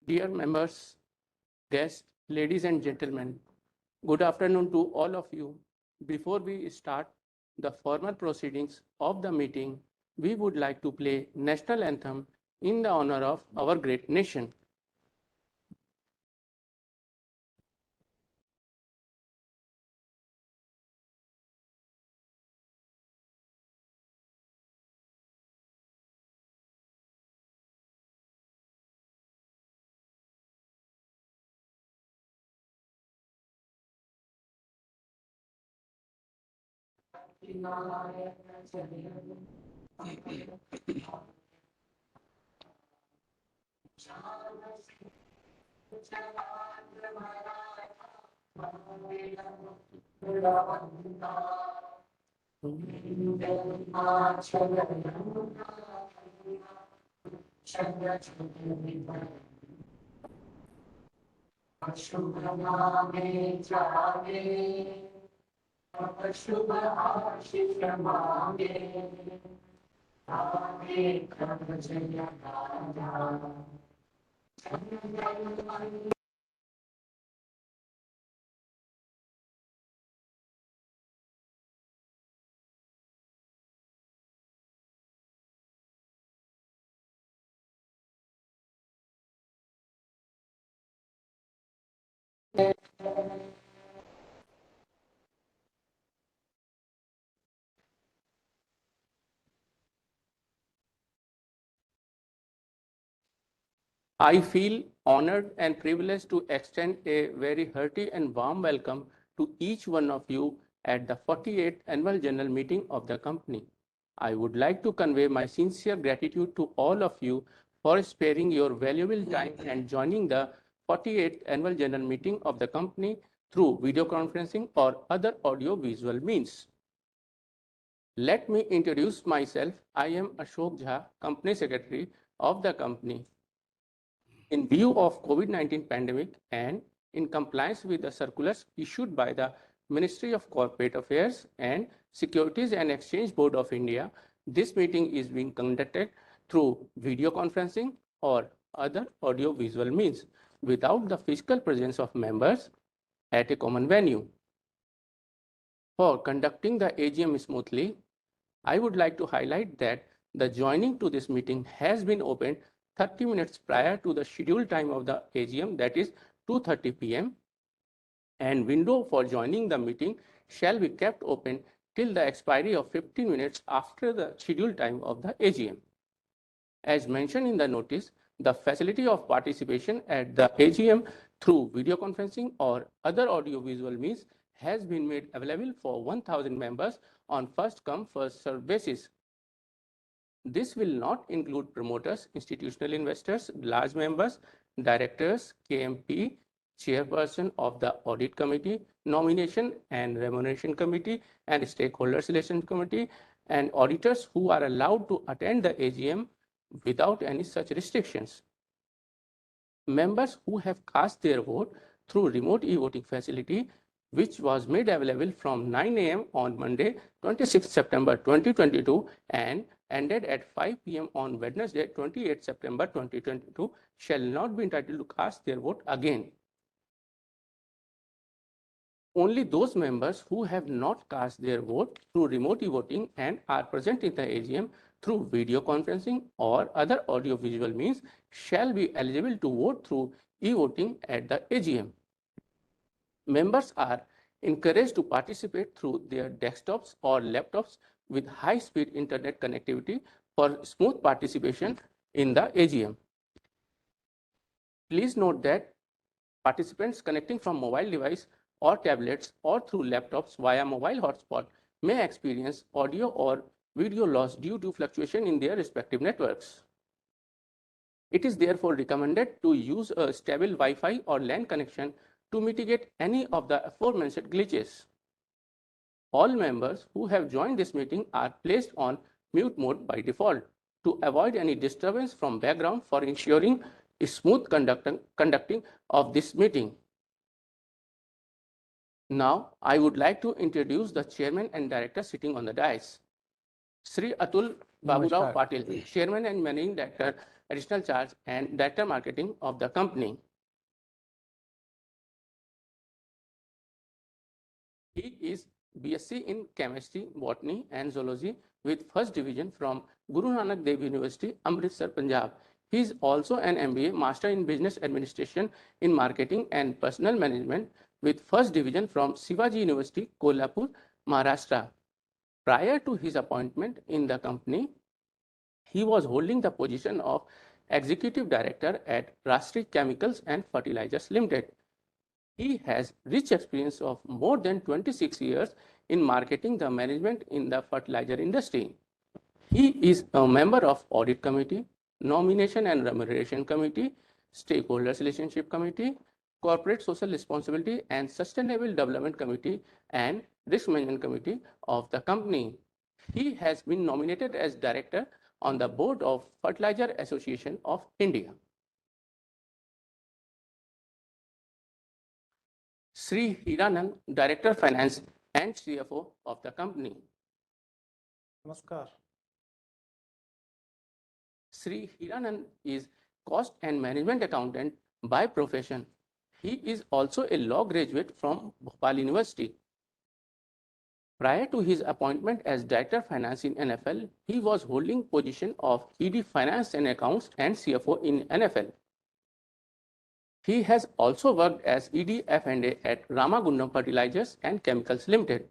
Dear members, guests, ladies and gentlemen, good afternoon to all of you. Before we start the formal proceedings of the meeting, we would like to play national anthem in the honor of our great nation. I feel honored and privileged to extend a very hearty and warm welcome to each one of you at the 48th Annual General Meeting of the company. I would like to convey my sincere gratitude to all of you for sparing your valuable time and joining the 48th Annual General Meeting of the company through video conferencing or other audio-visual means. Let me introduce myself. I am Ashok Jha, Company Secretary of the company. In view of COVID-19 pandemic and in compliance with the circulars issued by the Ministry of Corporate Affairs and Securities and Exchange Board of India, this meeting is being conducted through video conferencing or other audio-visual means without the physical presence of members at a common venue. For conducting the AGM smoothly, I would like to highlight that the joining to this meeting has been opened 30 minutes prior to the scheduled time of the AGM, that is 2:30 p.m. and window for joining the meeting shall be kept open till the expiry of 15 minutes after the scheduled time of the AGM. As mentioned in the notice, the facility of participation at the AGM through video conferencing or other audio-visual means has been made available for 1,000 members on first-come, first-served basis. This will not include promoters, institutional investors, large members, directors, KMP, chairperson of the audit committee, nomination and remuneration committee, and stakeholders relation committee, and auditors who are allowed to attend the AGM without any such restrictions. Members who have cast their vote through remote e-voting facility, which was made available from 9 a.m. on Monday, 26 September 2022 and ended at 5 p.m. on Wednesday, 28 September 2022, shall not be entitled to cast their vote again. Only those members who have not cast their vote through remote e-voting and are present in the AGM through video conferencing or other audio-visual means shall be eligible to vote through e-voting at the AGM. Members are encouraged to participate through their desktops or laptops with high-speed internet connectivity for smooth participation in the AGM. Please note that participants connecting from mobile device or tablets or through laptops via mobile hotspot may experience audio or video loss due to fluctuation in their respective networks. It is therefore recommended to use a stable Wi-Fi or LAN connection to mitigate any of the aforementioned glitches. All members who have joined this meeting are placed on mute mode by default to avoid any disturbance from background for ensuring smooth conducting of this meeting. Now, I would like to introduce the chairman and director sitting on the dais. Sri Atul Baburao Patil, Chairman and Managing Director, additional charge and Director Marketing of the company. He is BSc in Chemistry, Botany and Zoology with First Division from Guru Nanak Dev University, Amritsar, Punjab. He is also an MBA, Master in Business Administration in Marketing and Personal Management with First Division from Shivaji University, Kolhapur, Maharashtra. Prior to his appointment in the company, he was holding the position of Executive Director at Rashtriya Chemicals and Fertilizers Limited. He has rich experience of more than 26 years in marketing the management in the fertilizer industry. He is a member of Audit Committee, Nomination and Remuneration Committee, Stakeholders Relationship Committee, Corporate Social Responsibility and Sustainable Development Committee, and Risk Management Committee of the company. He has been nominated as Director on the Board of Fertilizer Association of India. Sri Hiranand, Director Finance and CFO of the company. Namaskar. Sri Hiranand is Cost and Management Accountant by profession. He is also a law graduate from Bhopal University. Prior to his appointment as Director Finance in NFL, he was holding position of ED Finance and Accounts and CFO in NFL. He has also worked as ED F&A at Ramagundam Fertilizers and Chemicals Limited.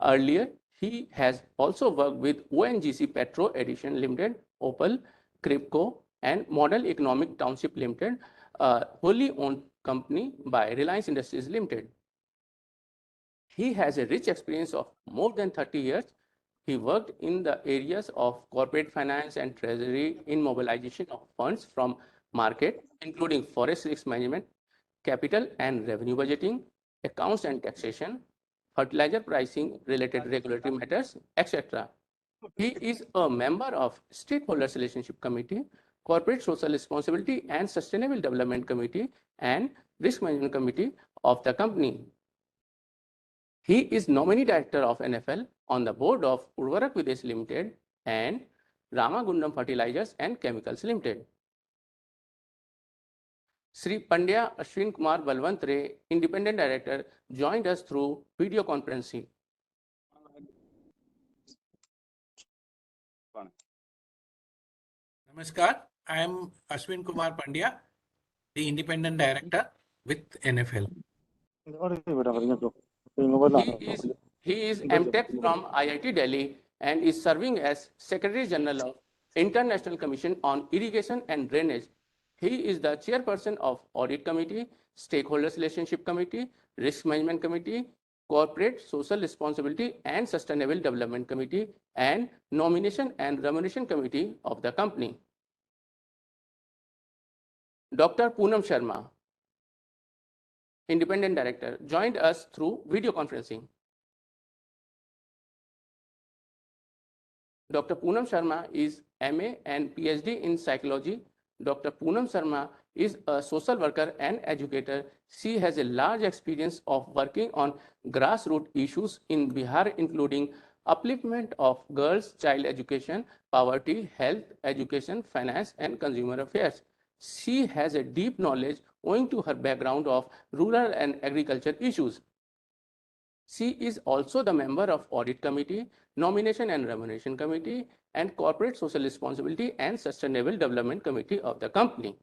Earlier, he has also worked with ONGC Petro Edition Limited, Opal, Cripco, and Model Economic Township Limited, a wholly owned company by Reliance Industries Limited. He has a rich experience of more than 30 years. He worked in the areas of corporate finance and treasury in mobilization of funds from market, including forest risk management, capital and revenue budgeting, accounts and taxation, fertilizer pricing related regulatory matters, etc. He is a member of Stakeholders Relationship Committee, Corporate Social Responsibility and Sustainable Development Committee, and Risk Management Committee of the company. He is nominee director of NFL on the board of Urvarak Videsh Limited and Ramagundam Fertilizers and Chemicals Limited. Sri Pandya Ashwin Kumar Balwantre, Independent Director, joined us through video conferencing. Namaskar. I am Ashwin Kumar Pandya, the Independent Director with NFL. He is MTech from IIT Delhi and is serving as Secretary General of International Commission on Irrigation and Drainage. He is the Chairperson of Audit Committee, Stakeholders Relationship Committee, Risk Management Committee, Corporate Social Responsibility and Sustainable Development Committee, and Nomination and Remuneration Committee of the company. Dr. Poonam Sharma, Independent Director, joined us through video conferencing. Dr. Poonam Sharma is MA and PhD in Psychology. Dr. Poonam Sharma is a social worker and educator. She has a large experience of working on grassroots issues in Bihar, including upliftment of girls' child education, poverty, health, education, finance, and consumer affairs. She has a deep knowledge owing to her background of rural and agriculture issues. She is also the member of Audit Committee, Nomination and Remuneration Committee, and Corporate Social Responsibility and Sustainable Development Committee of the company.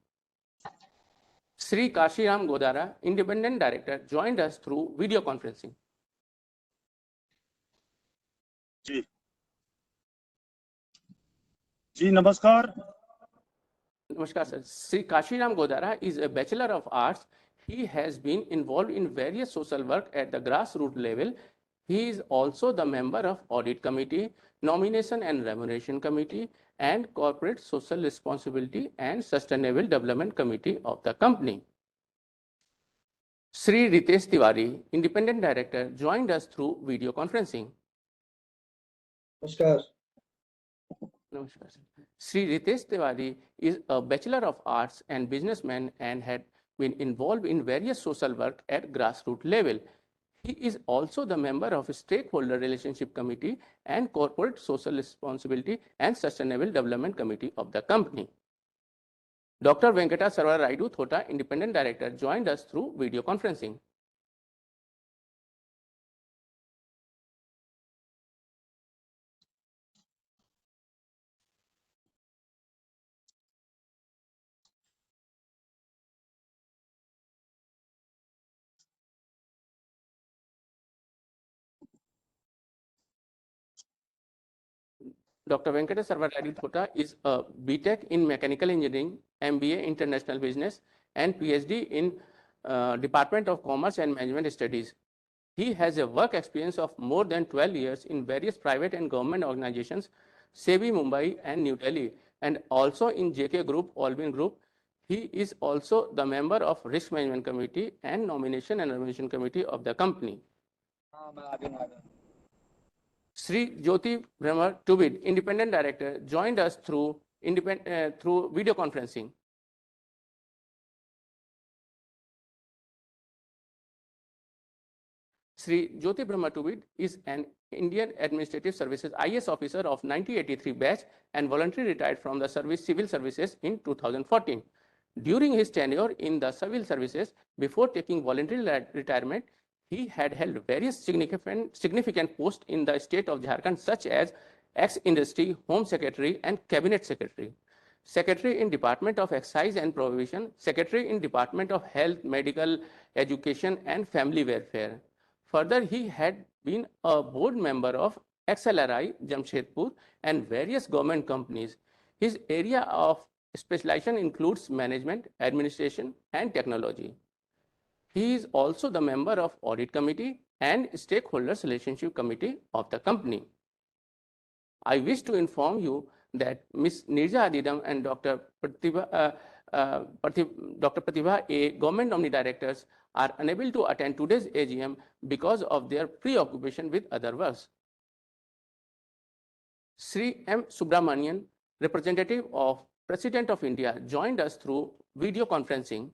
Sri Kashiram Godara, Independent Director, joined us through video conferencing. जी नमस्कार. Namaskar, sir. Sri Kashiram Godara is a Bachelor of Arts. He has been involved in various social work at the grassroots level. He is also the member of Audit Committee, Nomination and Remuneration Committee, and Corporate Social Responsibility and Sustainable Development Committee of the company. Sri Ritesh Tiwari, Independent Director, joined us through video conferencing. Namaskar. Namaskar. Sri Ritesh Tiwari is a Bachelor of Arts and businessman and had been involved in various social work at grassroots level. He is also the member of Stakeholder Relationship Committee and Corporate Social Responsibility and Sustainable Development Committee of the company. Dr. Venkata Sarvaraidu Thota, Independent Director, joined us through video conferencing. Dr. Venkata Sarvaraidu Thota is a BTech in Mechanical Engineering, MBA International Business, and PhD in Department of Commerce and Management Studies. He has a work experience of more than 12 years in various private and government organizations, SEBI Mumbai and New Delhi, and also in JK Group, Albin Group. He is also the member of Risk Management Committee and Nomination and Remuneration Committee of the company. Sri Jyoti Brahma Tubid, Independent Director, joined us through video conferencing. Sri Jyoti Brahma Tubid is an Indian Administrative Services IS officer of 1983 batch and voluntarily retired from the civil services in 2014. During his tenure in the civil services, before taking voluntary retirement, he had held various significant posts in the state of Jharkhand, such as ex-industry, home secretary, and cabinet secretary. Secretary in Department of Excise and Prohibition, Secretary in Department of Health, Medical Education, and Family Welfare. Further, he had been a board member of XLRI, Jamshedpur, and various government companies. His area of specialization includes management, administration, and technology. He is also the member of Audit Committee and Stakeholders Relationship Committee of the company. I wish to inform you that Ms. Nirja Adidam and Dr. Pratibha A, government nominee directors, are unable to attend today's AGM because of their preoccupation with other works. Sri M. Subramanian, representative of President of India, joined us through video conferencing.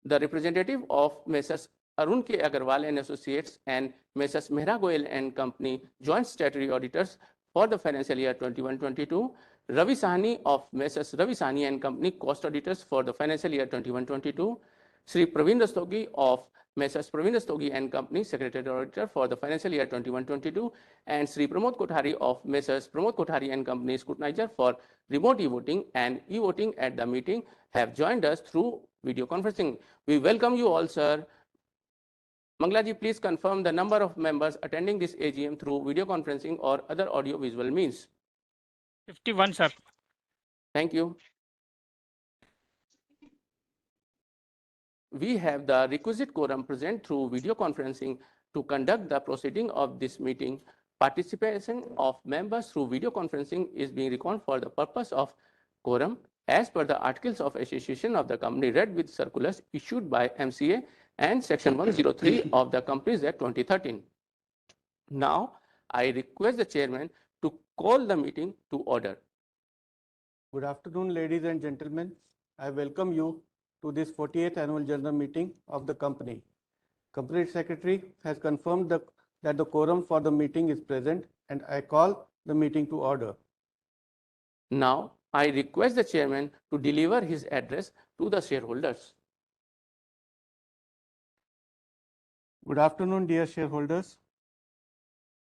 The representative of Messrs. Arun K. Agarwal and Associates and Messrs. Mehra Goyal and Company, joint statutory auditors for the financial year 21-22. Ravi Sahni of Messrs. Ravi Sahni and Company, cost auditors for the financial year 21-22. Sri Praveen Rastogi of Messrs. Praveen Rastogi and Company, Secretary Auditor for the financial year 21-22, and Sri Pramod Kothari of Messrs. Pramod Kothari and Company, Scrutinizer for remote e-voting and e-voting at the meeting, have joined us through video conferencing. We welcome you all, sir. Manglaji, please confirm the number of members attending this AGM through video conferencing or other audio visual means. 51, sir. Thank you. We have the requisite quorum present through video conferencing to conduct the proceeding of this meeting. Participation of members through video conferencing is being reckoned for the purpose of quorum as per the Articles of Association of the company read with circulars issued by MCA and Section 103 of the Companies Act 2013. Now, I request the chairman to call the meeting to order. Good afternoon, ladies and gentlemen. I welcome you to this 48th annual general meeting of the company. Company Secretary has confirmed that the quorum for the meeting is present, and I call the meeting to order. Now, I request the chairman to deliver his address to the shareholders. Good afternoon, dear shareholders.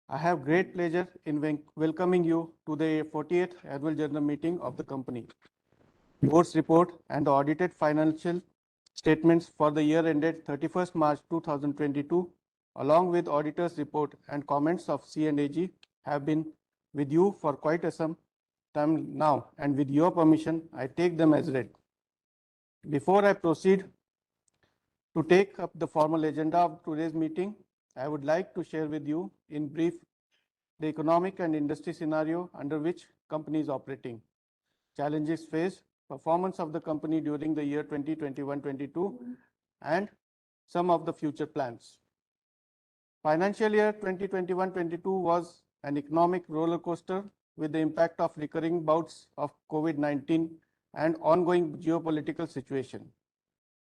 I have great pleasure in welcoming you to the 48th annual general meeting of the company. Board's report and the audited financial statements for the year ended 31st March 2022, along with auditor's report and comments of C&AG, have been with you for quite some time now, and with your permission, I take them as read. Before I proceed to take up the formal agenda of today's meeting, I would like to share with you in brief the economic and industry scenario under which company is operating, challenges faced, performance of the company during the year 2021-22, and some of the future plans. Financial year 2021-22 was an economic roller coaster with the impact of recurring bouts of COVID-19 and ongoing geopolitical situation.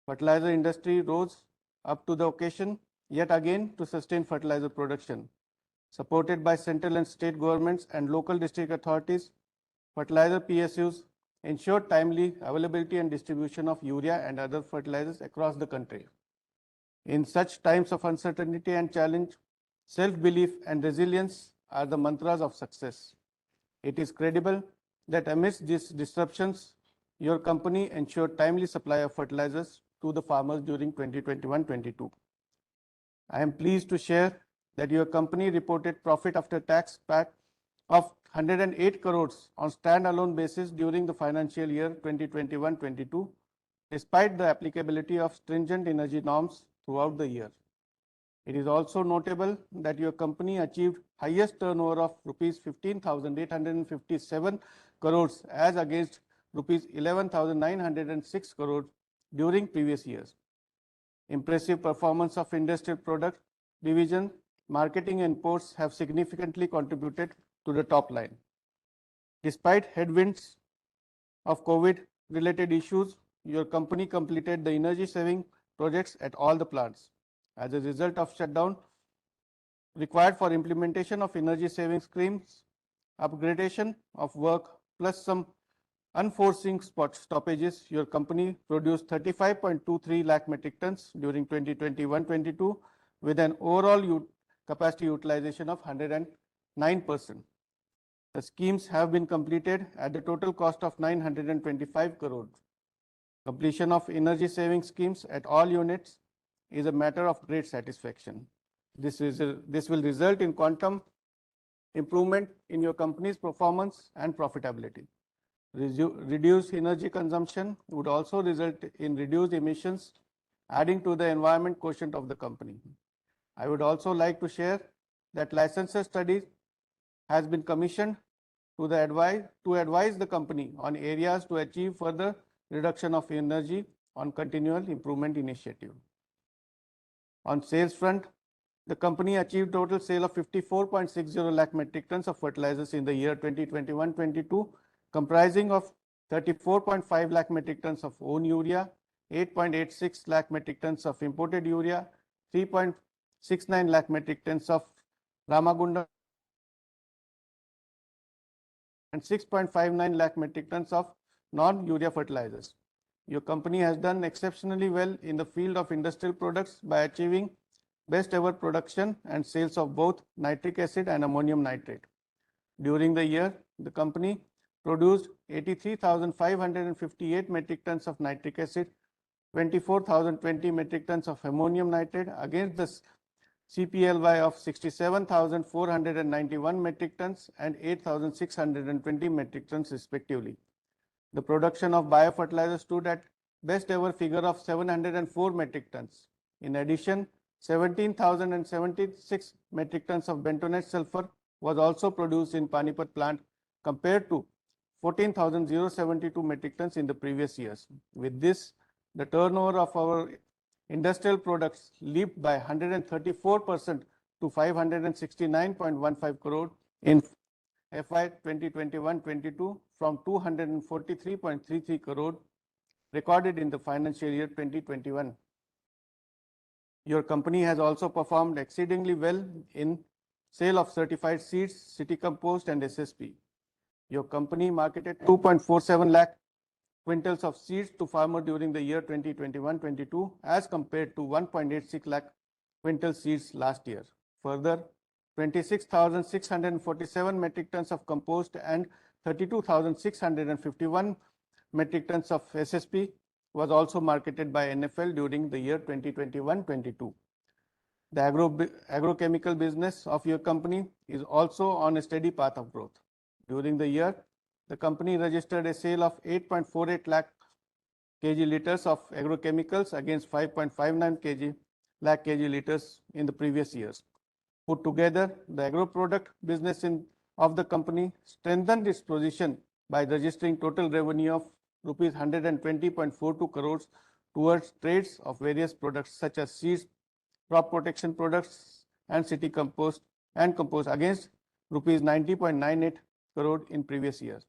Fertilizer industry rose up to the occasion yet again to sustain fertilizer production. Supported by central and state governments and local district authorities, fertilizer PSUs ensured timely availability and distribution of urea and other fertilizers across the country. In such times of uncertainty and challenge, self-belief and resilience are the mantras of success. It is credible that amidst these disruptions, your company ensured timely supply of fertilizers to the farmers during 2021-22. I am pleased to share that your company reported profit after tax PAT of 108 crores on standalone basis during the financial year 2021-22, despite the applicability of stringent energy norms throughout the year. It is also notable that your company achieved highest turnover of rupees 15,857 crores as against rupees 11,906 crores during previous years. Impressive performance of industrial product division, marketing and imports have significantly contributed to the top line. Despite headwinds of COVID-related issues, your company completed the energy-saving projects at all the plants. As a result of shutdown required for implementation of energy-saving schemes, upgradation of work, plus some unforeseen stoppages, your company produced 35.23 lakh metric tons during 2021-22 with an overall capacity utilization of 109%. The schemes have been completed at a total cost of 925 crore. Completion of energy saving schemes at all units is a matter of great satisfaction. This will result in quantum improvement in your company's performance and profitability. Reduced energy consumption would also result in reduced emissions, adding to the environment quotient of the company. I would also like to share that licensor study has been commissioned to advise the company on areas to achieve further reduction of energy on continual improvement initiative. On sales front, the company achieved total sale of 54.60 lakh metric tons of fertilizers in the year 2021-22, comprising of 34.5 lakh metric tons of own urea, 8.86 lakh metric tons of imported urea, 3.69 lakh metric tons of Ramagundam, and 6.59 lakh metric tons of non-urea fertilizers. Your company has done exceptionally well in the field of industrial products by achieving best ever production and sales of both nitric acid and ammonium nitrate. During the year, the company produced 83,558 metric tons of nitric acid, 24,020 metric tons of ammonium nitrate against the CPLY of 67,491 metric tons and 8,620 metric tons respectively. The production of biofertilizer stood at best ever figure of 704 metric tons. In addition, 17,076 metric tons of bentonite sulfur was also produced in Panipat plant compared to 14,072 metric tons in the previous years. With this, the turnover of our industrial products leaped by 134% to 569.15 crore in FY 2021-22 from 243.33 crore recorded in the financial year 2021. Your company has also performed exceedingly well in sale of certified seeds, city compost and SSP. Your company marketed 2.47 lakh quintals of seeds to farmer during the year 2021-22 as compared to 1.86 lakh quintal seeds last year. Further, 26,647 metric tons of compost and 32,651 metric tons of SSP was also marketed by NFL during the year 2021-22. The agrochemical business of your company is also on a steady path of growth. During the year, the company registered a sale of 8.48 lakh kg liters of agrochemicals against 5.59 lakh kg liters in the previous years. Put together, the agro product business of the company strengthened its position by registering total revenue of rupees 120.42 crores towards trades of various products such as seeds, crop protection products and city compost against rupees 90.98 crore in previous years.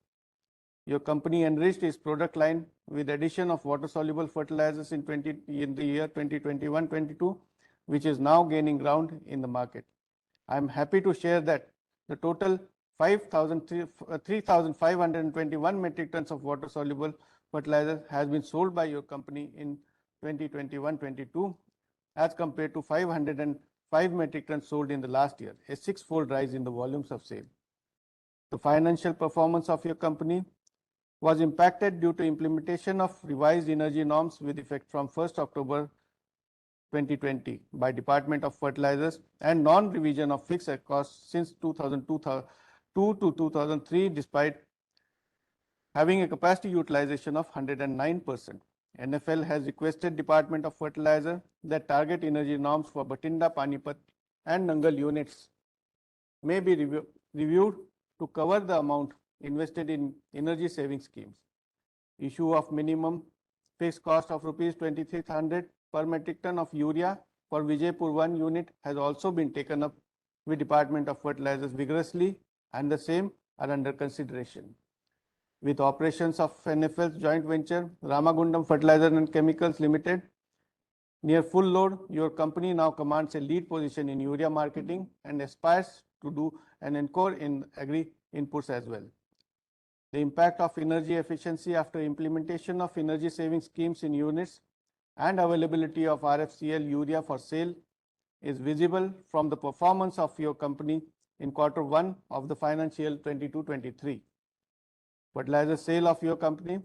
Your company enriched its product line with addition of water-soluble fertilizers in the year 2021-22, which is now gaining ground in the market. I am happy to share that the total 3,521 metric tons of water-soluble fertilizer has been sold by your company in 2021-22 as compared to 505 metric tons sold in the last year, a six-fold rise in the volumes of sale. The financial performance of your company was impacted due to implementation of revised energy norms with effect from 1st October 2020 by Department of Fertilizers and non-revision of fixed costs since 2002 to 2003 despite having a capacity utilization of 109%. NFL has requested Department of Fertilizer that target energy norms for Bathinda, Panipat and Nangal units may be reviewed to cover the amount invested in energy saving schemes. Issue of minimum fixed cost of rupees 2,300 per metric ton of urea for Vijaypur 1 unit has also been taken up with Department of Fertilizers vigorously, and the same are under consideration. With operations of NFL's joint venture Ramagundam Fertilizer and Chemicals Limited near full load, your company now commands a lead position in urea marketing and aspires to do an encore in agri inputs as well. The impact of energy efficiency after implementation of energy saving schemes in units and availability of RFCL urea for sale is visible from the performance of your company in Q1 of the financial 22-23. Fertilizer sale of your company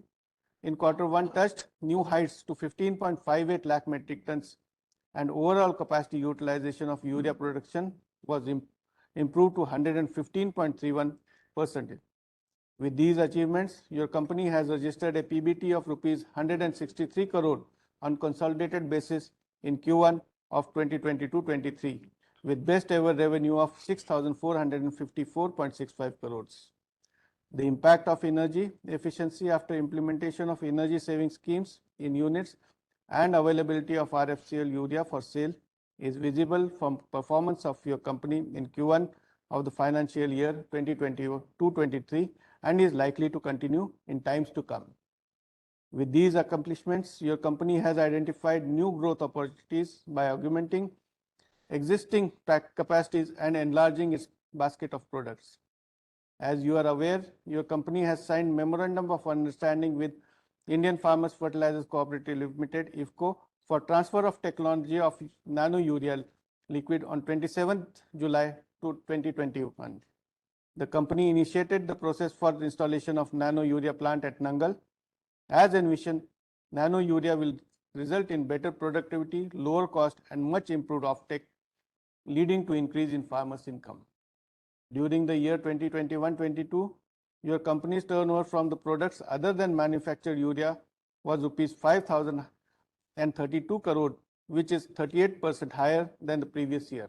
in Q1 touched new heights to 15.58 lakh metric tons, and overall capacity utilization of urea production was improved to 115.31%. With these achievements, your company has registered a PBT of rupees 163 crore on consolidated basis in Q1 of 2022-23, with best ever revenue of 6,454.65 crores. The impact of energy efficiency after implementation of energy saving schemes in units and availability of RFCL urea for sale is visible from performance of your company in Q1 of the financial year 2022-23 and is likely to continue in times to come. With these accomplishments, your company has identified new growth opportunities by augmenting existing capacities and enlarging its basket of products. As you are aware, your company has signed Memorandum of Understanding with Indian Farmers Fertilizers Cooperative Limited (IFCO) for transfer of technology of nano urea liquid on 27th July 2021. The company initiated the process for the installation of nano urea plant at Nangal. As envisioned, nano urea will result in better productivity, lower cost and much improved offtake, leading to increase in farmers' income. During the year 2021-22, your company's turnover from the products other than manufactured urea was rupees 5,032 crore, which is 38% higher than the previous year.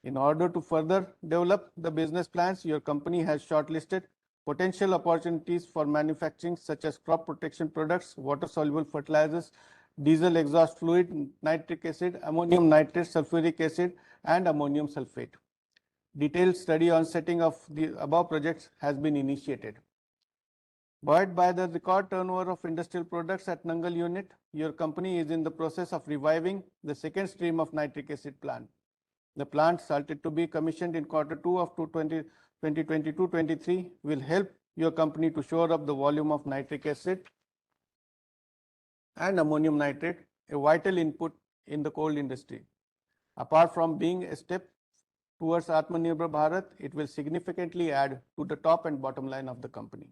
In order to further develop the business plans, your company has shortlisted potential opportunities for manufacturing such as crop protection products, water-soluble fertilizers, diesel exhaust fluid, nitric acid, ammonium nitrate, sulfuric acid, and ammonium sulfate. Detailed study on setting of the above projects has been initiated. Buoyed by the record turnover of industrial products at Nangal unit, your company is in the process of reviving the second stream of nitric acid plant. The plant, started to be commissioned in Q2 of 2022-23, will help your company to shore up the volume of nitric acid and ammonium nitrate, a vital input in the coal industry. Apart from being a step towards Atmanirbhar Bharat, it will significantly add to the top and bottom line of the company.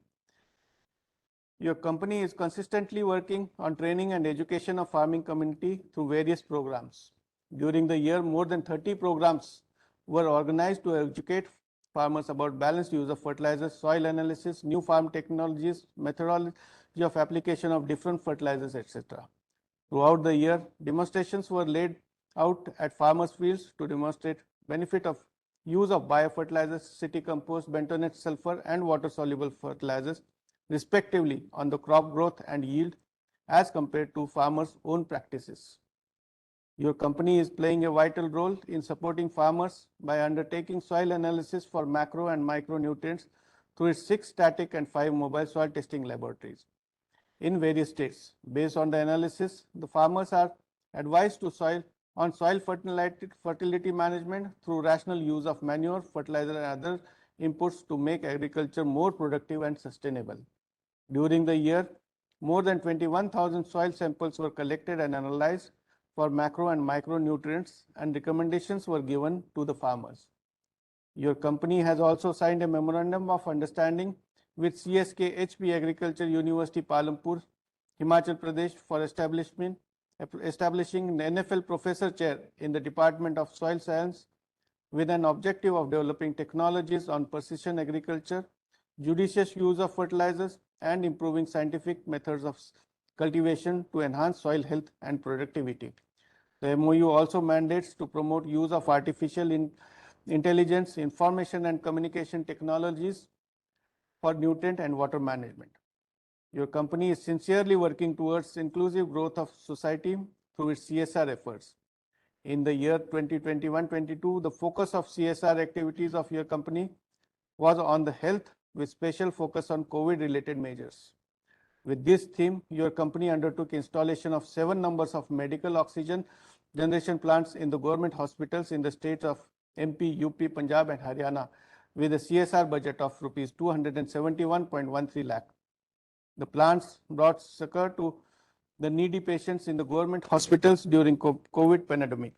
Your company is consistently working on training and education of farming community through various programs. During the year, more than 30 programs were organized to educate farmers about balanced use of fertilizers, soil analysis, new farm technologies, methodology of application of different fertilizers, etc. Throughout the year, demonstrations were laid out at farmers' fields to demonstrate benefit of use of biofertilizers, city compost, bentonite sulfur, and water-soluble fertilizers, respectively, on the crop growth and yield as compared to farmers' own practices. Your company is playing a vital role in supporting farmers by undertaking soil analysis for macro and micronutrients through its 6 static and 5 mobile soil testing laboratories. in various states. Based on the analysis, the farmers are advised to soil fertility management through rational use of manure, fertilizer and other inputs to make agriculture more productive and sustainable. During the year, more than 21,000 soil samples were collected and analyzed for macro and micronutrients, and recommendations were given to the farmers. Your company has also signed a memorandum of understanding with CSK HP Agriculture University Palampur, Himachal Pradesh for establishing an NFL professor chair in the Department of Soil Science with an objective of developing technologies on precision agriculture, judicious use of fertilizers, and improving scientific methods of cultivation to enhance soil health and productivity. The MOU also mandates to promote use of artificial intelligence, information and communication technologies for nutrient and water management. Your company is sincerely working towards inclusive growth of society through its CSR efforts. In the year 2021-22, the focus of CSR activities of your company was on the health with special focus on COVID-related measures. With this theme, your company undertook installation of 7 numbers of medical oxygen generation plants in the government hospitals in the states of MP, UP, Punjab and Haryana with a CSR budget of rupees 271.13 lakh. The plants brought succor to the needy patients in the government hospitals during COVID pandemic.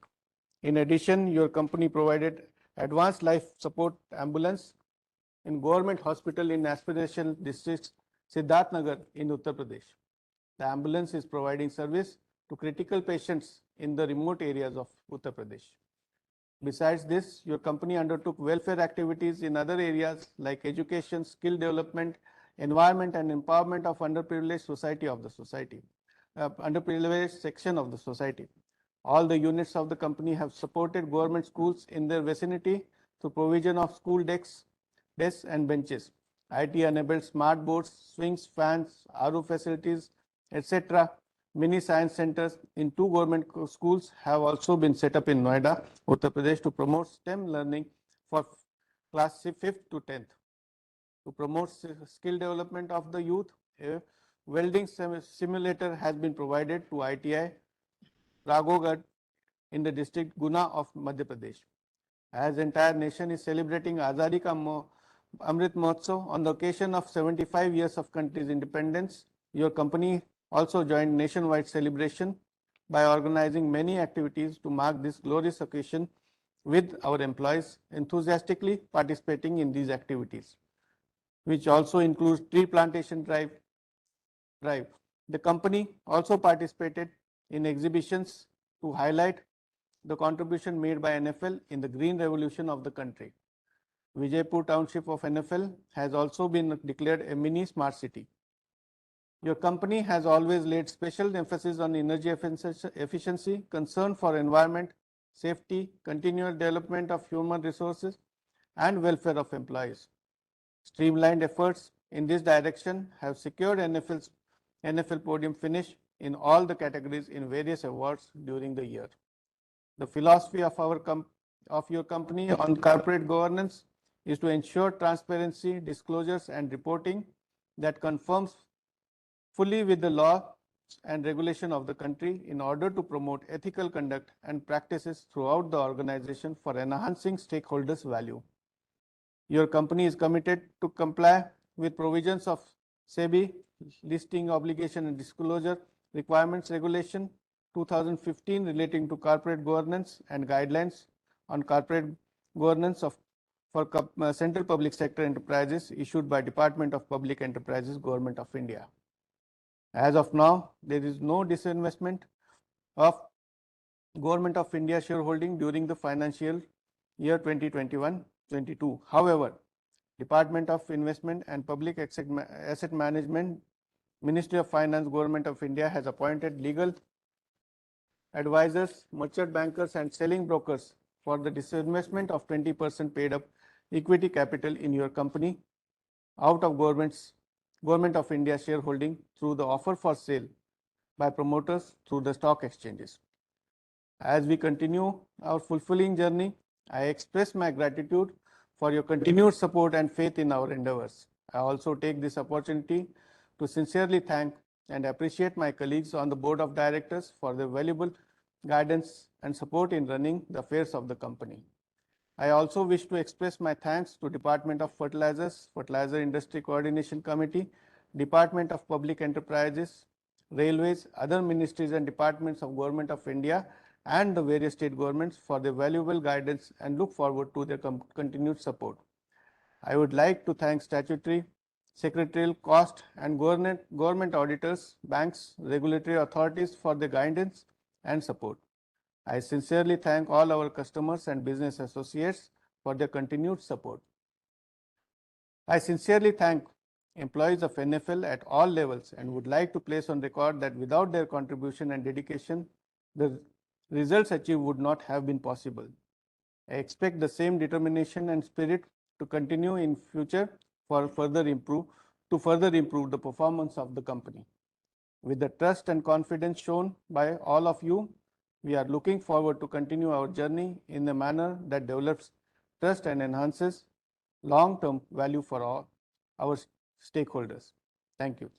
In addition, your company provided advanced life support ambulance in government hospital in aspirational districts Siddharth Nagar in Uttar Pradesh. The ambulance is providing service to critical patients in the remote areas of Uttar Pradesh. Besides this, your company undertook welfare activities in other areas like education, skill development, environment and empowerment of underprivileged underprivileged section of the society. All the units of the company have supported government schools in their vicinity through provision of school desks and benches, IT-enabled smart boards, swings, fans, RO facilities, etc. Many science centers in 2 government schools have also been set up in Noida, Uttar Pradesh to promote STEM learning for class 5th to 10th. To promote skill development of the youth, a welding simulator has been provided to ITI Ragogad in the district Guna of Madhya Pradesh. As entire nation is celebrating Azadi Ka Amrit Mahotsav on the occasion of 75 years of country's independence, your company also joined nationwide celebration by organizing many activities to mark this glorious occasion with our employees enthusiastically participating in these activities, which also includes tree plantation drive. The company also participated in exhibitions to highlight the contribution made by NFL in the green revolution of the country. Vijaypur township of NFL has also been declared a mini smart city. Your company has always laid special emphasis on energy efficiency, concern for environment, safety, continual development of human resources, and welfare of employees. Streamlined efforts in this direction have secured NFL podium finish in all the categories in various awards during the year. The philosophy of your company on corporate governance is to ensure transparency, disclosures, and reporting that conforms fully with the law and regulation of the country in order to promote ethical conduct and practices throughout the organization for enhancing stakeholders' value. Your company is committed to comply with provisions of SEBI listing obligation and disclosure requirements regulation 2015 relating to corporate governance and guidelines on corporate governance for central public sector enterprises issued by Department of Public Enterprises, Government of India. As of now, there is no disinvestment of Government of India shareholding during the financial year 2021-22. However, Department of Investment and Public Asset Management, Ministry of Finance, Government of India has appointed legal advisors, merchant bankers and selling brokers for the disinvestment of 20% paid up equity capital in your company out of Government of India shareholding through the offer for sale by promoters through the stock exchanges. As we continue our fulfilling journey, I express my gratitude for your continued support and faith in our endeavors. I also take this opportunity to sincerely thank and appreciate my colleagues on the board of directors for their valuable guidance and support in running the affairs of the company. I also wish to express my thanks to Department of Fertilizers, Fertilizer Industry Coordination Committee, Department of Public Enterprises, Railways, other ministries and departments of Government of India and the various state governments for their valuable guidance and look forward to their continued support. I would like to thank statutory, secretarial, cost and government auditors, banks, regulatory authorities for their guidance and support. I sincerely thank all our customers and business associates for their continued support. I sincerely thank employees of NFL at all levels and would like to place on record that without their contribution and dedication, the results achieved would not have been possible. I expect the same determination and spirit to continue in future to further improve the performance of the company. With the trust and confidence shown by all of you, we are looking forward to continue our journey in a manner that develops trust and enhances long-term value for all our stakeholders. Thank you.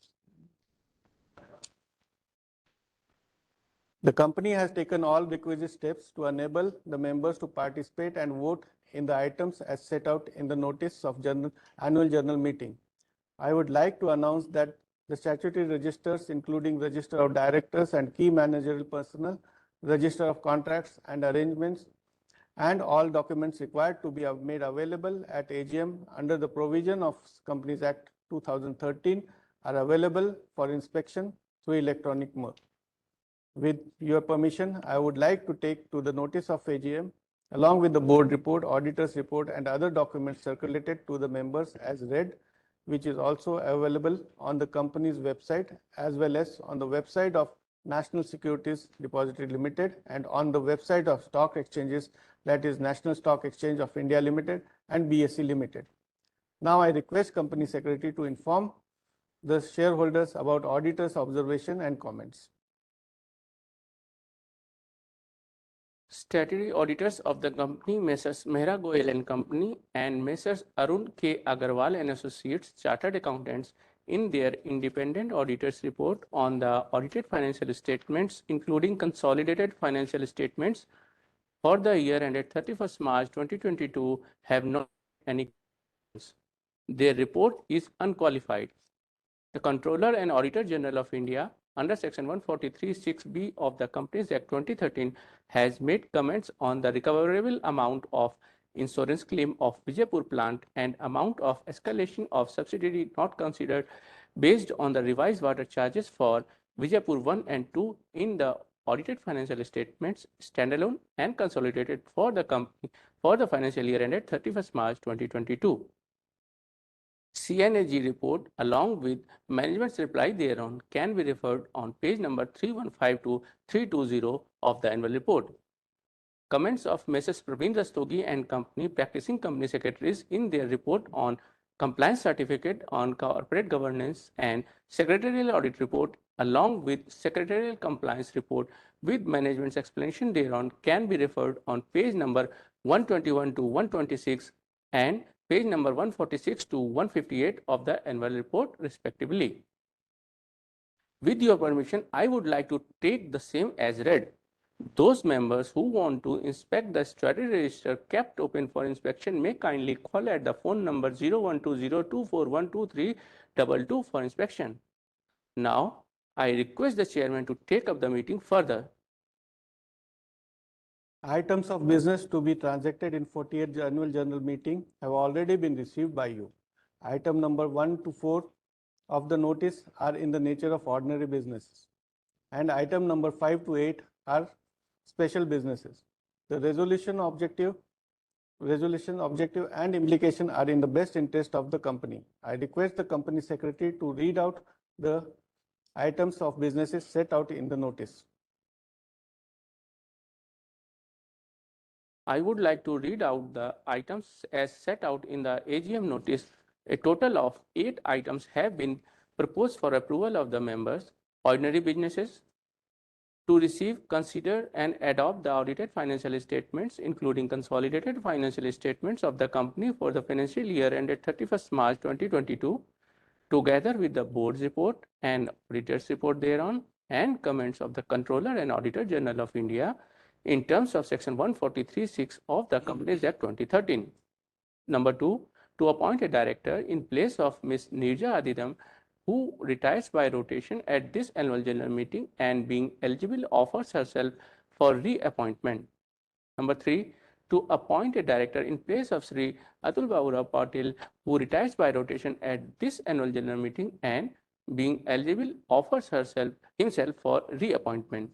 The company has taken all requisite steps to enable the members to participate and vote in the items as set out in the notice of annual general meeting. I would like to announce that the statutory registers, including register of directors and key managerial personnel, register of contracts and arrangements, and all documents required to be made available at AGM under the provision of Companies Act 2013 are available for inspection through electronic mode. With your permission, I would like to take to the notice of AGM along with the board report, auditor's report and other documents circulated to the members as read, which is also available on the company's website as well as on the website of National Securities Depository Limited and on the website of stock exchanges, that is National Stock Exchange of India Limited and BSE Limited. Now I request Company Secretary to inform the shareholders about auditor's observation and comments. Statutory auditors of the company, Messrs. Mehra Goyal and Company and Messrs. Arun K. Agarwal and Associates, Chartered Accountants, in their independent auditor's report on the audited financial statements, including consolidated financial statements for the year ended 31st March 2022, have not any questions. Their report is unqualified. The Controller and Auditor General of India, under Section 143(6)(b) of the Companies Act 2013, has made comments on the recoverable amount of insurance claim of Vijaypur plant and amount of escalation of subsidy not considered based on the revised water charges for Vijaypur 1 and 2 in the audited financial statements, standalone and consolidated for the company for the financial year ended 31st March 2022. CNAG report along with management's reply thereon can be referred on page number 315 to 320 of the annual report. Comments of Messrs. Praveen Rastogi and Company practicing company secretaries in their report on compliance certificate on corporate governance and secretarial audit report along with secretarial compliance report with management's explanation thereon can be referred on page number 121 to 126 and page number 146 to 158 of the annual report respectively. With your permission, I would like to take the same as read. Those members who want to inspect the statutory register kept open for inspection may kindly call at the phone number 012024123222 for inspection. Now, I request the chairman to take up the meeting further. Items of business to be transacted in 48th annual general meeting have already been received by you. Item number 1 to 4 of the notice are in the nature of ordinary businesses, and item number 5 to 8 are special businesses. The resolution objective and implication are in the best interest of the company. I request the company secretary to read out the items of businesses set out in the notice. I would like to read out the items as set out in the AGM notice. A total of 8 items have been proposed for approval of the members. Ordinary businesses: to receive, consider and adopt the audited financial statements, including consolidated financial statements of the company for the financial year ended 31st March 2022. together with the board's report and auditor's report thereon, and comments of the Controller and Auditor General of India in terms of Section 143(6) of the Companies Act 2013. Number 2, to appoint a director in place of Ms. Nirja Adidam, who retires by rotation at this annual general meeting and being eligible offers herself for reappointment. Number 3, to appoint a director in place of Sri Atul Baburao Patil, who retires by rotation at this annual general meeting and being eligible offers himself for reappointment.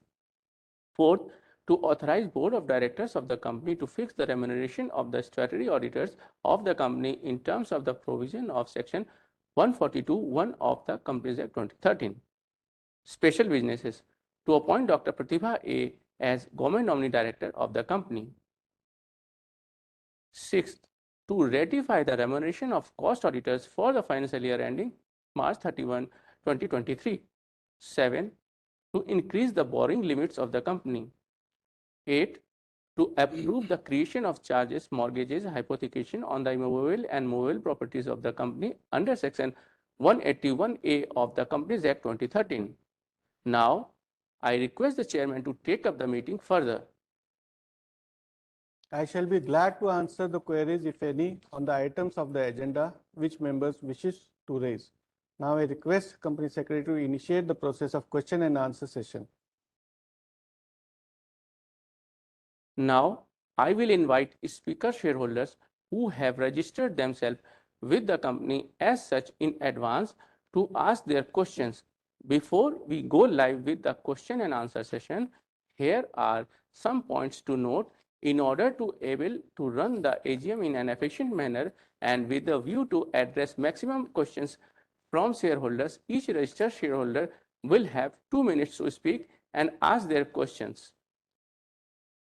Fourth, to authorize Board of Directors of the company to fix the remuneration of the statutory auditors of the company in terms of the provision of Section 142(1) of the Companies Act 2013. Special businesses, to appoint Dr. Pratibha A. as Government Nominee Director of the company. Sixth, to ratify the remuneration of cost auditors for the financial year ending March 31, 2023. 7, to increase the borrowing limits of the company. 8, to approve the creation of charges, mortgages, hypothecation on the immovable and movable properties of the company under Section 181A of the Companies Act 2013. Now, I request the chairman to take up the meeting further. I shall be glad to answer the queries, if any, on the items of the agenda which members wishes to raise. Now I request Company Secretary to initiate the process of question and answer session. Now, I will invite speaker shareholders who have registered themselves with the company as such in advance to ask their questions. Before we go live with the question and answer session, here are some points to note in order to able to run the AGM in an efficient manner and with a view to address maximum questions from shareholders. Each registered shareholder will have 2 minutes to speak and ask their questions.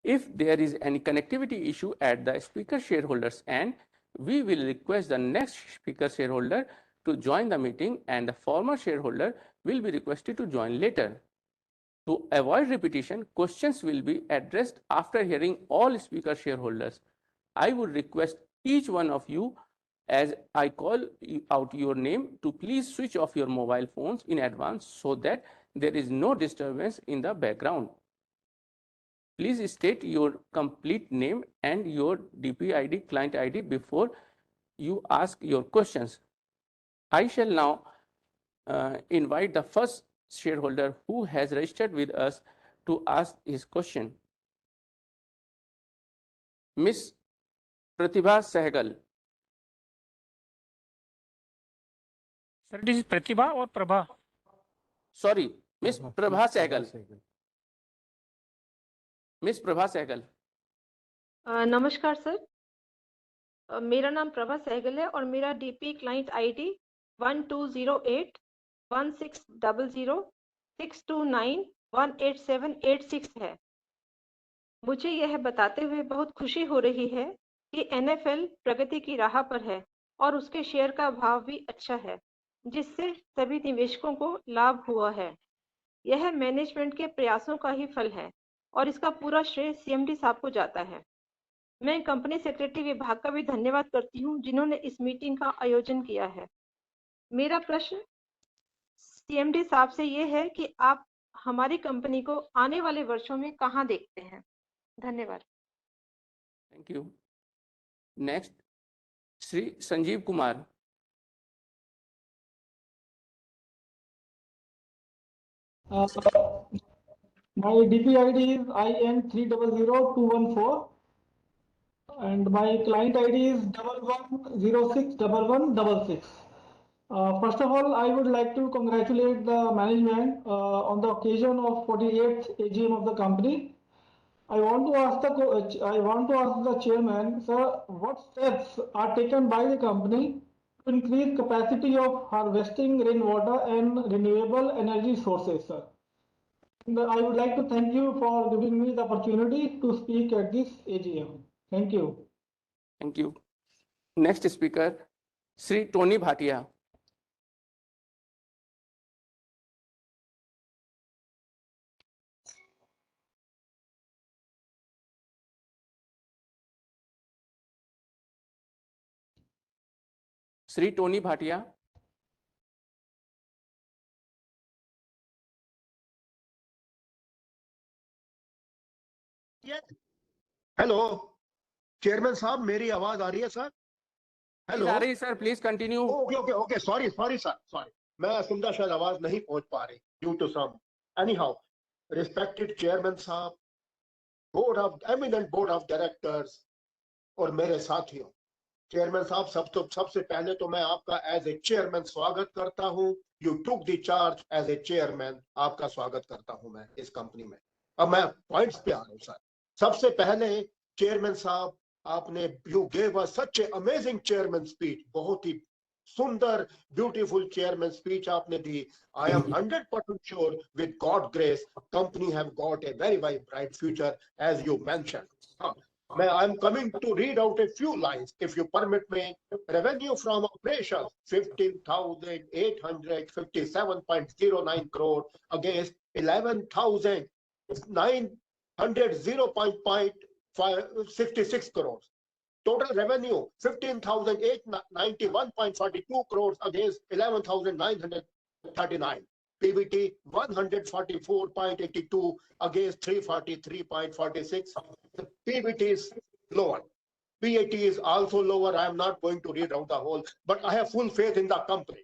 If there is any connectivity issue at the speaker shareholders end, we will request the next speaker shareholder to join the meeting and the former shareholder will be requested to join later. To avoid repetition, questions will be addressed after hearing all speaker shareholders. I would request each one of you, as I call out your name, to please switch off your mobile phones in advance so that there is no disturbance in the background. Please state your complete name and your DP client ID before you ask your questions. I shall now invite the first shareholder who has registered with us to ask his question. Ms. Pratibha Sehgal. Sir, this is Pratibha or Prabha? Sorry, Ms. Prabha Sehgal. Ms. Prabha Sehgal. नमस्कार sir, मेरा नाम प्रभा सहगल है और मेरा DP client ID 1208160062918786 है। मुझे यह बताते हुए बहुत खुशी हो रही है कि एनएफएल प्रगति की राह पर है और उसके शेयर का भाव भी अच्छा है, जिससे सभी निवेशकों को लाभ हुआ है। यह मैनेजमेंट के प्रयासों का ही फल है और इसका पूरा श्रेय सीएमडी साहब को जाता है। मैं कंपनी सेक्रेटरी विभाग का भी धन्यवाद करती हूं जिन्होंने इस मीटिंग का आयोजन किया है। मेरा प्रश्न सीएमडी साहब से ये है कि आप हमारी कंपनी को आने वाले वर्षों में कहां देखते हैं? धन्यवाद। Thank you. Next, Shri Sanjeev Kumar. My DP ID is IN300214 and my client ID is 11061166. First of all, I would like to congratulate the management on the occasion of 48th AGM of the company. I want to ask the chairman, sir, what steps are taken by the company to increase capacity of harvesting rainwater and renewable energy sources, sir? And I would like to thank you for giving me the opportunity to speak at this AGM. Thank you. Thank you. Next speaker, Sri Tony Bhatia. Sri Tony Bhatia. Hello chairman साहब, मेरी आवाज आ रही है sir? Hello, आ रही है sir, please continue. Okay okay okay, sorry sorry sir, sorry, मैं सुनता शायद आवाज नहीं पहुंच पा रही due to some anyhow. Respected chairman साहब, एमिनेंट बोर्ड ऑफ डायरेक्टर्स और मेरे साथियों, चेयरमैन साहब, सबसे पहले तो मैं आपका एज ए चेयरमैन स्वागत करता हूं। You took the charge as a chairman, आपका स्वागत करता हूं मैं इस कंपनी में। अब मैं पॉइंट्स पे आ रहा हूं सर। सबसे पहले चेयरमैन साहब, आपने you gave us such a amazing chairman speech, बहुत ही सुंदर ब्यूटीफुल चेयरमैन स्पीच आपने दी। I am 100% sure with God grace company have got a very very bright future as you mention. I am coming to read out a few lines, if you permit me. Revenue from operations 15,857.09 crore against 11,900.66 crores. Total revenue 15,891.42 crores against 11,939. PBT 144.82 against 343.46. The PBT is lower. PAT is also lower. I am not going to read out the whole, but I have full faith in the company.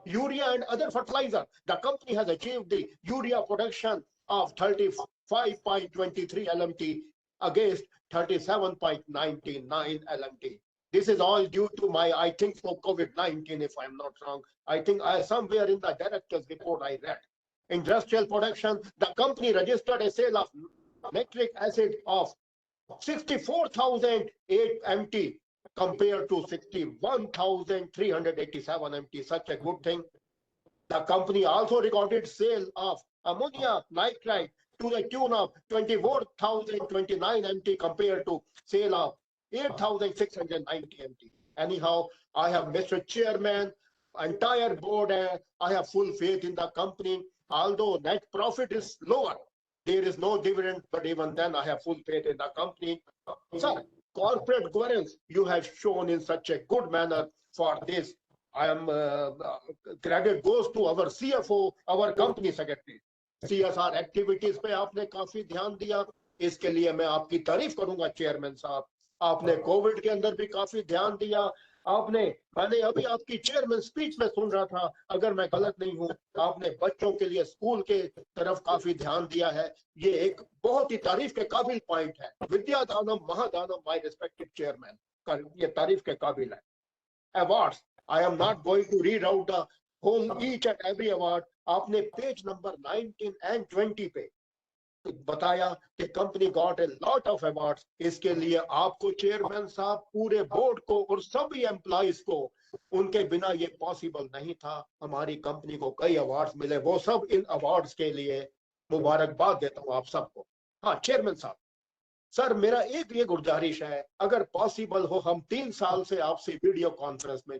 Urea and other fertilizer, the company has achieved the urea production of 35.23 LMT against 37.99 LMT. This is all due to my, I think, for COVID-19, if I'm not wrong. I think somewhere in the director's report I read. Industrial production, the company registered a sale of nitric acid of 64,008 MT compared to 61,387 MT. Such a good thing. The company also recorded sale of ammonia nitrate to the tune of 24,029 MT compared to sale of 8,690 MT. Anyhow, I have Mr. Chairman, entire board, I have full faith in the company. Although net profit is lower, there is no dividend, but even then I have full faith in the company. Sir, corporate governance you have shown in such a good manner for this. I am credit goes to our CFO, our company secretary. CSR activities पे आपने काफी ध्यान दिया, इसके लिए मैं आपकी तारीफ करूंगा चेयरमैन साहब। आपने कोविड के अंदर भी काफी ध्यान दिया। मैंने अभी आपकी चेयरमैन स्पीच में सुन रहा था, अगर मैं गलत नहीं हूं, आपने बच्चों के लिए स्कूल के तरफ काफी ध्यान दिया है। ये एक बहुत ही तारीफ के काबिल पॉइंट है। विद्यादानम महादानम, माय रिस्पेक्टेड चेयरमैन, ये तारीफ के काबिल है। Awards, I am not going to read out the whole each and every award. आपने पेज नंबर 19 and 20 पे बताया कि company got a lot of awards. इसके लिए आपको चेयरमैन साहब, पूरे बोर्ड को और सभी एम्प्लॉइज को, उनके बिना ये पॉसिबल नहीं था। हमारी कंपनी को कई अवार्ड्स मिले, वो सब इन अवार्ड्स के लिए मुबारकबाद देता हूँ आप सबको। हाँ चेयरमैन साहब, सर मेरा एक ये गुजारिश है, अगर पॉसिबल हो, हम 3 साल से आपसे वीडियो कॉन्फ्रेंस में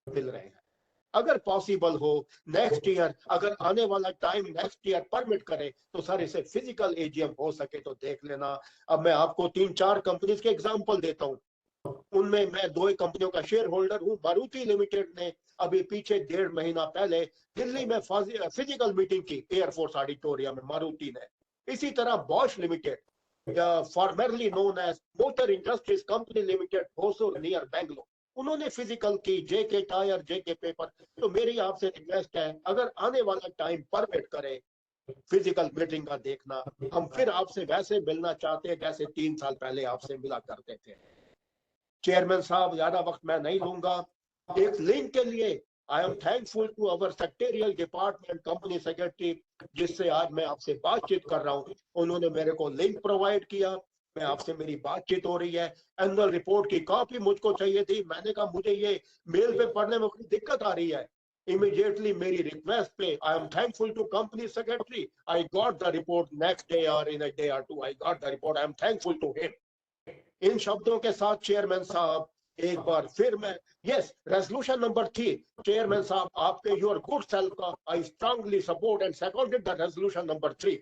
मिल रहे हैं, अगर पॉसिबल हो नेक्स्ट ईयर, अगर आने वाला टाइम नेक्स्ट ईयर परमिट करे, तो सर इसे फिजिकल एजीएम हो सके तो देख लेना। अब मैं आपको 3-4 कंपनीज के एग्जांपल देता हूँ, उनमें मैं 2 कंपनियों का शेयर होल्डर हूँ। मारुति लिमिटेड ने अभी पीछे 1.5 महीना पहले दिल्ली में फिजिकल मीटिंग की एयरफोर्स ऑडिटोरियम में, मारुति ने। इसी तरह Bosch Limited, formerly known as Motor Industries Company Limited, Hosur near Bangalore, उन्होंने फिजिकल की, जेके टायर, जेके पेपर। तो मेरी आपसे रिक्वेस्ट है, अगर आने वाला टाइम परमिट करे, फिजिकल मीटिंग का देखना। हम फिर आपसे वैसे मिलना चाहते हैं जैसे 3 साल पहले आपसे मिला करते थे। चेयरमैन साहब, ज्यादा वक्त मैं नहीं लूंगा। एक लिंक के लिए I am thankful to our secretarial department, company secretary, जिससे आज मैं आपसे बातचीत कर रहा हूँ। उन्होंने मेरे को लिंक प्रोवाइड किया, मैं आपसे मेरी बातचीत हो रही है। एनुअल रिपोर्ट की कॉपी मुझको चाहिए थी, मैंने कहा मुझे ये मेल पे पढ़ने में कोई दिक्कत आ रही है। इमीडिएटली मेरी रिक्वेस्ट पे, I am thankful to company secretary, I got the report next day और इन अ डे और 2 I got the report. I am thankful to him. इन शब्दों के साथ चेयरमैन साहब, एक बार फिर मैं, यस, रेजोल्यूशन नंबर 3, चेयरमैन साहब, आपके योर गुड सेल्फ का I strongly support and seconded the resolution number 3।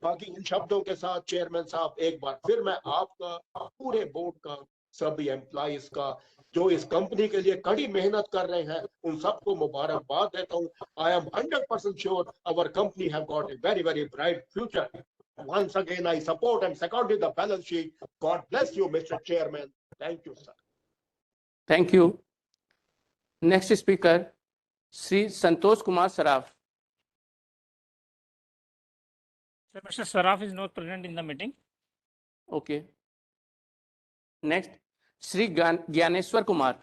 बाकी इन शब्दों के साथ चेयरमैन साहब, एक बार फिर मैं आपका, पूरे बोर्ड का, सभी एम्प्लॉइज का, जो इस कंपनी के लिए कड़ी मेहनत कर रहे हैं, उन सबको मुबारकबाद देता हूँ। आई am 100% sure our company have got a very very bright future. Once again, I support and seconded the balance sheet. God bless you, Mr. Chairman. Thank you, sir. Thank you. Next speaker, Sri Santosh Kumar Saraf. Sir, Mr. Saraf is not present in the meeting. Okay. Next, Sri Gyaneshwar Kumar.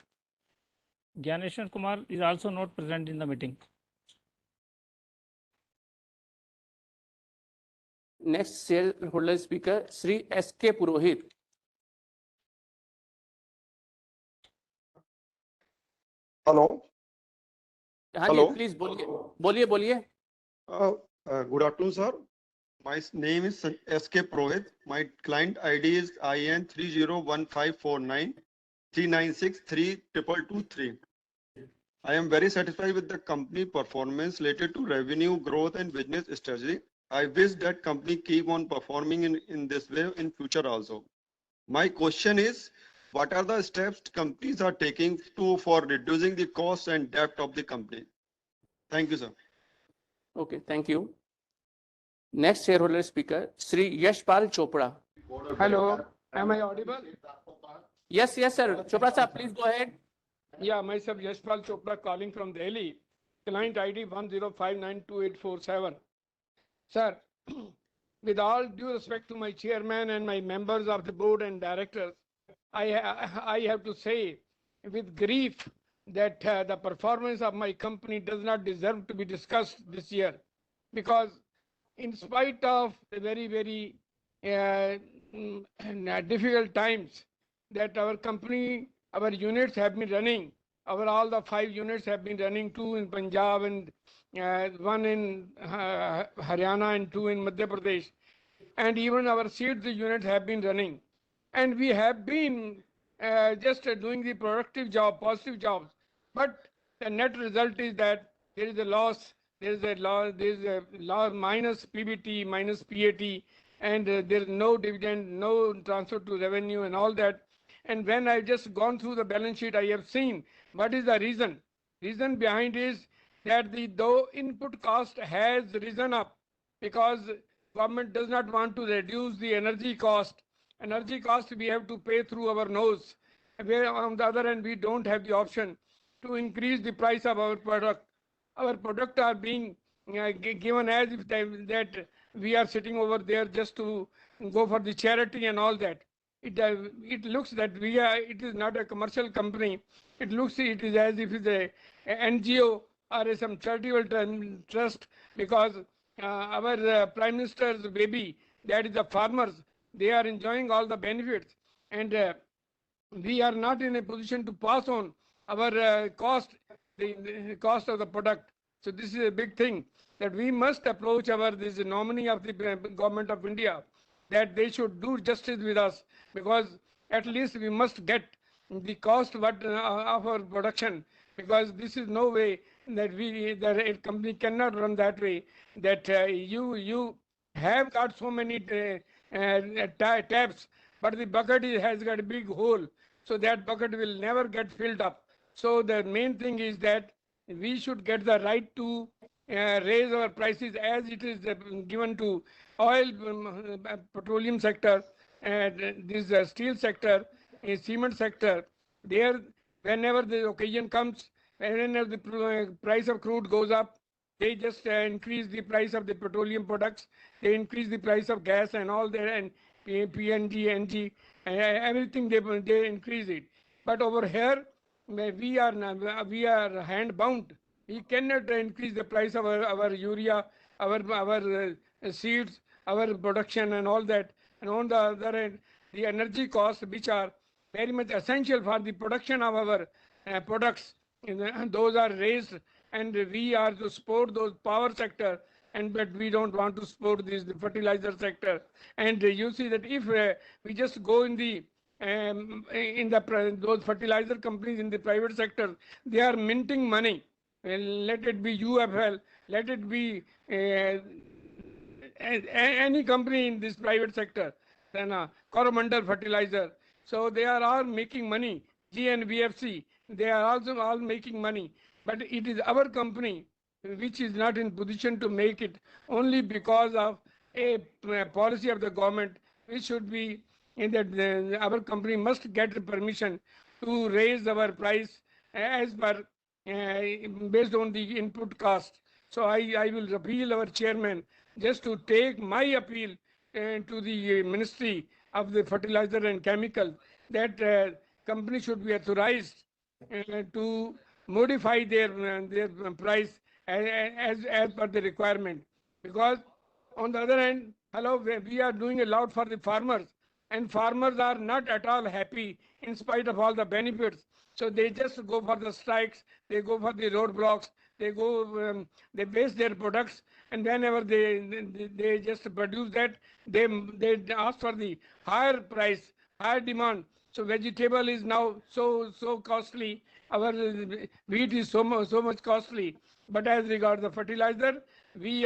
Gyaneshwar Kumar is also not present in the meeting. Next shareholder speaker, Sri S.K. Purohit. Hello. हाँ जी, Hello. Please बोलिए बोलिए. Good afternoon, sir. My name is S.K. Prohit. My client ID is IN 301549 396 3223. I am very satisfied with the company performance related to revenue growth and business strategy. I wish that company keep on performing in this way in future also. My question is, what are the steps companies are taking for reducing the cost and debt of the company? Thank you, sir. Okay, thank you. Next shareholder speaker, Sri Yashpal Chopra. Hello, am I audible? Yes, sir. Chopra sir, please go ahead. Yeah, myself Yashpal Chopra calling from Delhi. Client ID 10592847. Sir, with all due respect to my chairman and my members of the board and directors, I have to say with grief that the performance of my company does not deserve to be discussed this year, because in spite of the very difficult times that our company, our units have been running, all the 5 units have been running, 2 in Punjab and 1 in Haryana and 2 in Madhya Pradesh, and even our seeds units have been running, and we have been just doing the productive job, positive jobs, but the net result is that there is a loss, there is a loss minus PBT, minus PAT, and there is no dividend, no transfer to revenue and all that. And when I've just gone through the balance sheet, I have seen what is the reason. Reason behind is that though input cost has risen up because government does not want to reduce the energy cost. Energy cost we have to pay through our nose. Where on the other hand, we don't have the option to increase the price of our product. Our product are being given as if that we are sitting over there just to go for the charity and all that. It looks that it is not a commercial company. It looks it is as if it's a NGO or some charitable trust, because our Prime Minister's baby, that is the farmers, they are enjoying all the benefits, and we are not in a position to pass on our cost, the cost of the product. So this is a big thing that we must approach this nominee of the government of India, that they should do justice with us, because at least we must get the cost of our production, because this is no way that a company cannot run that way, that you have got so many taps, but the bucket has got a big hole, so that bucket will never get filled up. So the main thing is that we should get the right to raise our prices as it is given to oil, petroleum sector, and this steel sector, cement sector. There, whenever the occasion comes, whenever the price of crude goes up, they just increase the price of the petroleum products. They increase the price of gas and all that, and PNG, NG, everything they increase it. But over here, we are hand bound. We cannot increase the price of our urea, our seeds, our production and all that. And on the other hand, the energy costs, which are very much essential for the production of our products, those are raised, and we are to support those power sector, and but we don't want to support the fertilizer sector. And you see that if we just go in those fertilizer companies in the private sector, they are minting money. Let it be UFL, let it be any company in this private sector, then Coromandel Fertilizer. So they are all making money. GNVFC, they are also all making money. But it is our company which is not in position to make it, only because of a policy of the government which should be in that our company must get the permission to raise our price as per based on the input cost. So I will appeal our chairman just to take my appeal to the Ministry of the Fertilizer and Chemical that company should be authorized to modify their price as per the requirement. Because on the other hand, hello, we are doing a lot for the farmers, and farmers are not at all happy in spite of all the benefits. So they just go for the strikes, they go for the roadblocks, they go, they waste their products, and whenever they just produce that, they ask for the higher price, higher demand. So vegetable is now so costly. Our wheat is so much costly. But as regards the fertilizer,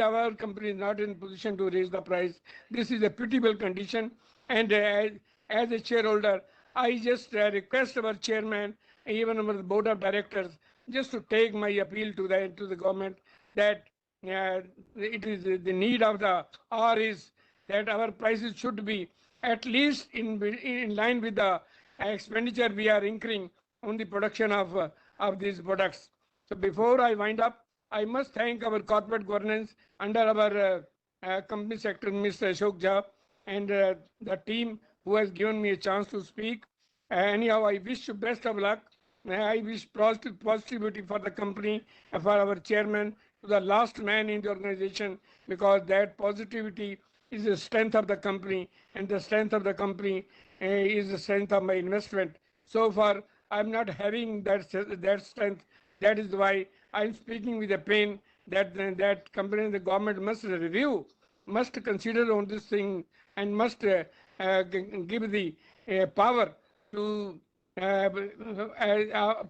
our company is not in position to raise the price. This is a pitiable condition. And as a shareholder, I just request our chairman, even our board of directors, just to take my appeal to the government that it is the need of the hour is that our prices should be at least in line with the expenditure we are incurring on the production of these products. So before I wind up, I must thank our corporate governance under our company secretary, Mr. Ashok Jha, and the team who has given me a chance to speak. Anyhow, I wish you best of luck. I wish positivity for the company and for our chairman, to the last man in the organization, because that positivity is the strength of the company, and the strength of the company is the strength of my investment. So far, I'm not having that strength. That is why I'm speaking with a pain that that company and the government must review, must consider on this thing, and must give the power to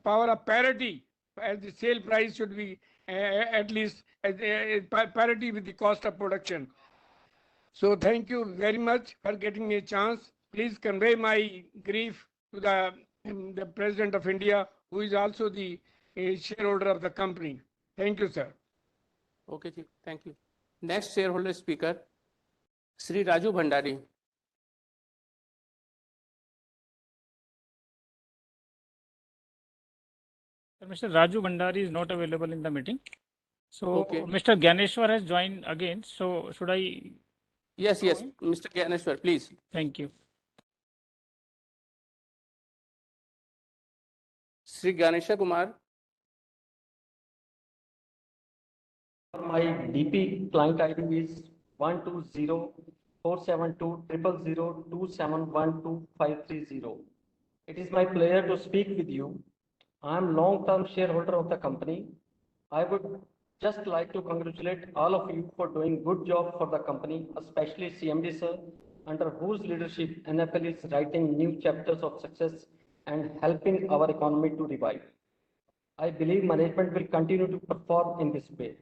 power of parity, as the sale price should be at least parity with the cost of production. So thank you very much for getting me a chance. Please convey my grief to the President of India, who is also the shareholder of the company. Thank you, sir. Okay, ji, thank you. Next shareholder speaker, Sri Raju Bhandari. Mr. Raju Bhandari is not available in the meeting. So Okay. Mr. Ganeshwar has joined again. So should I? Yes, Mr. Ganeshwar, please. Thank you. Sri Ganesha Kumar. My DP client ID is 120472000271253. It is my pleasure to speak with you. I am long-term shareholder of the company. I would just like to congratulate all of you for doing good job for the company, especially CMD sir, under whose leadership NFL is writing new chapters of success and helping our economy to revive. I believe management will continue to perform in this way.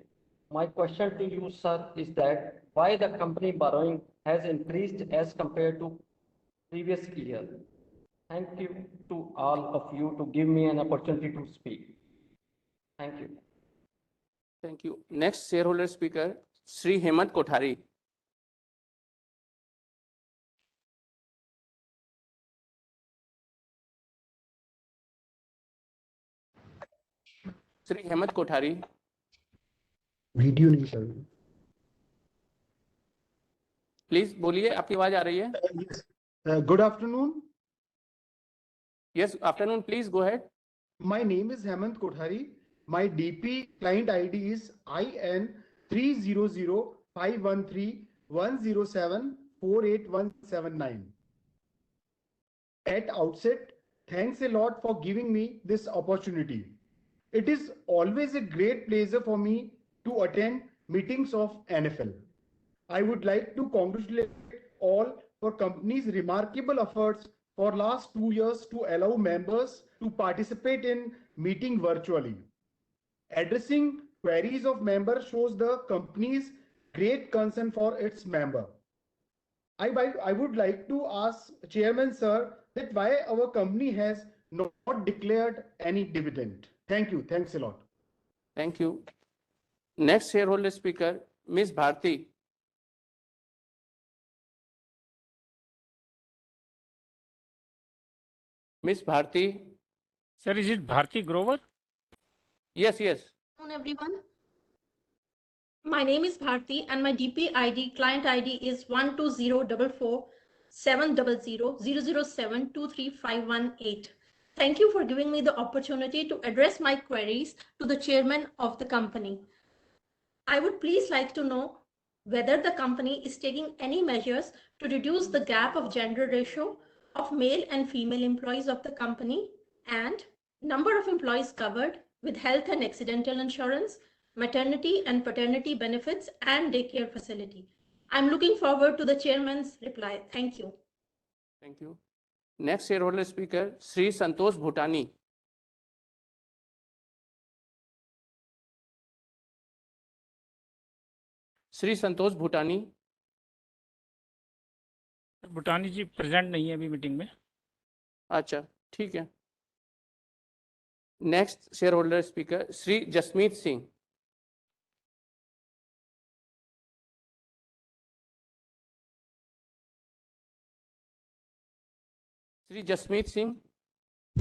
My question to you, sir, is that why the company borrowing has increased as compared to previous year? Thank you to all of you to give me an opportunity to speak. Thank you. Thank you. Next shareholder speaker, Sri Hemant Kothari. Sri Hemant Kothari. Video नहीं चल रही। Please बोलिए, आपकी आवाज आ रही है? Good afternoon. Yes, afternoon. Please go ahead. My name is Hemant Kothari. My DP client ID is IN 3005131074879. At outset, thanks a lot for giving me this opportunity. It is always a great pleasure for me to attend meetings of NFL. I would like to congratulate all for company's remarkable efforts for last 2 years to allow members to participate in meeting virtually. Addressing queries of members shows the company's great concern for its member. I would like to ask Chairman Sir that why our company has not declared any dividend. Thank you. Thanks a lot. Thank you. Next shareholder speaker, Ms. Bharti. Miss Bharti. Sir, is it Bharti Grover? Yes, yes. Good afternoon, everyone. My name is Bharti and my DP ID, client ID is 12044700007235118. Thank you for giving me the opportunity to address my queries to the chairman of the company. I would please like to know whether the company is taking any measures to reduce the gap of gender ratio of male and female employees of the company and number of employees covered with health and accidental insurance, maternity and paternity benefits, and daycare facility. I'm looking forward to the chairman's reply. Thank you. Thank you. Next shareholder speaker, Sri Santosh Bhutani. Shri Santosh Bhutani. Bhutani ji present नहीं है अभी meeting में. अच्छा, ठीक है. Next shareholder speaker Shri Jasmeet Singh. Shri Jasmeet Singh.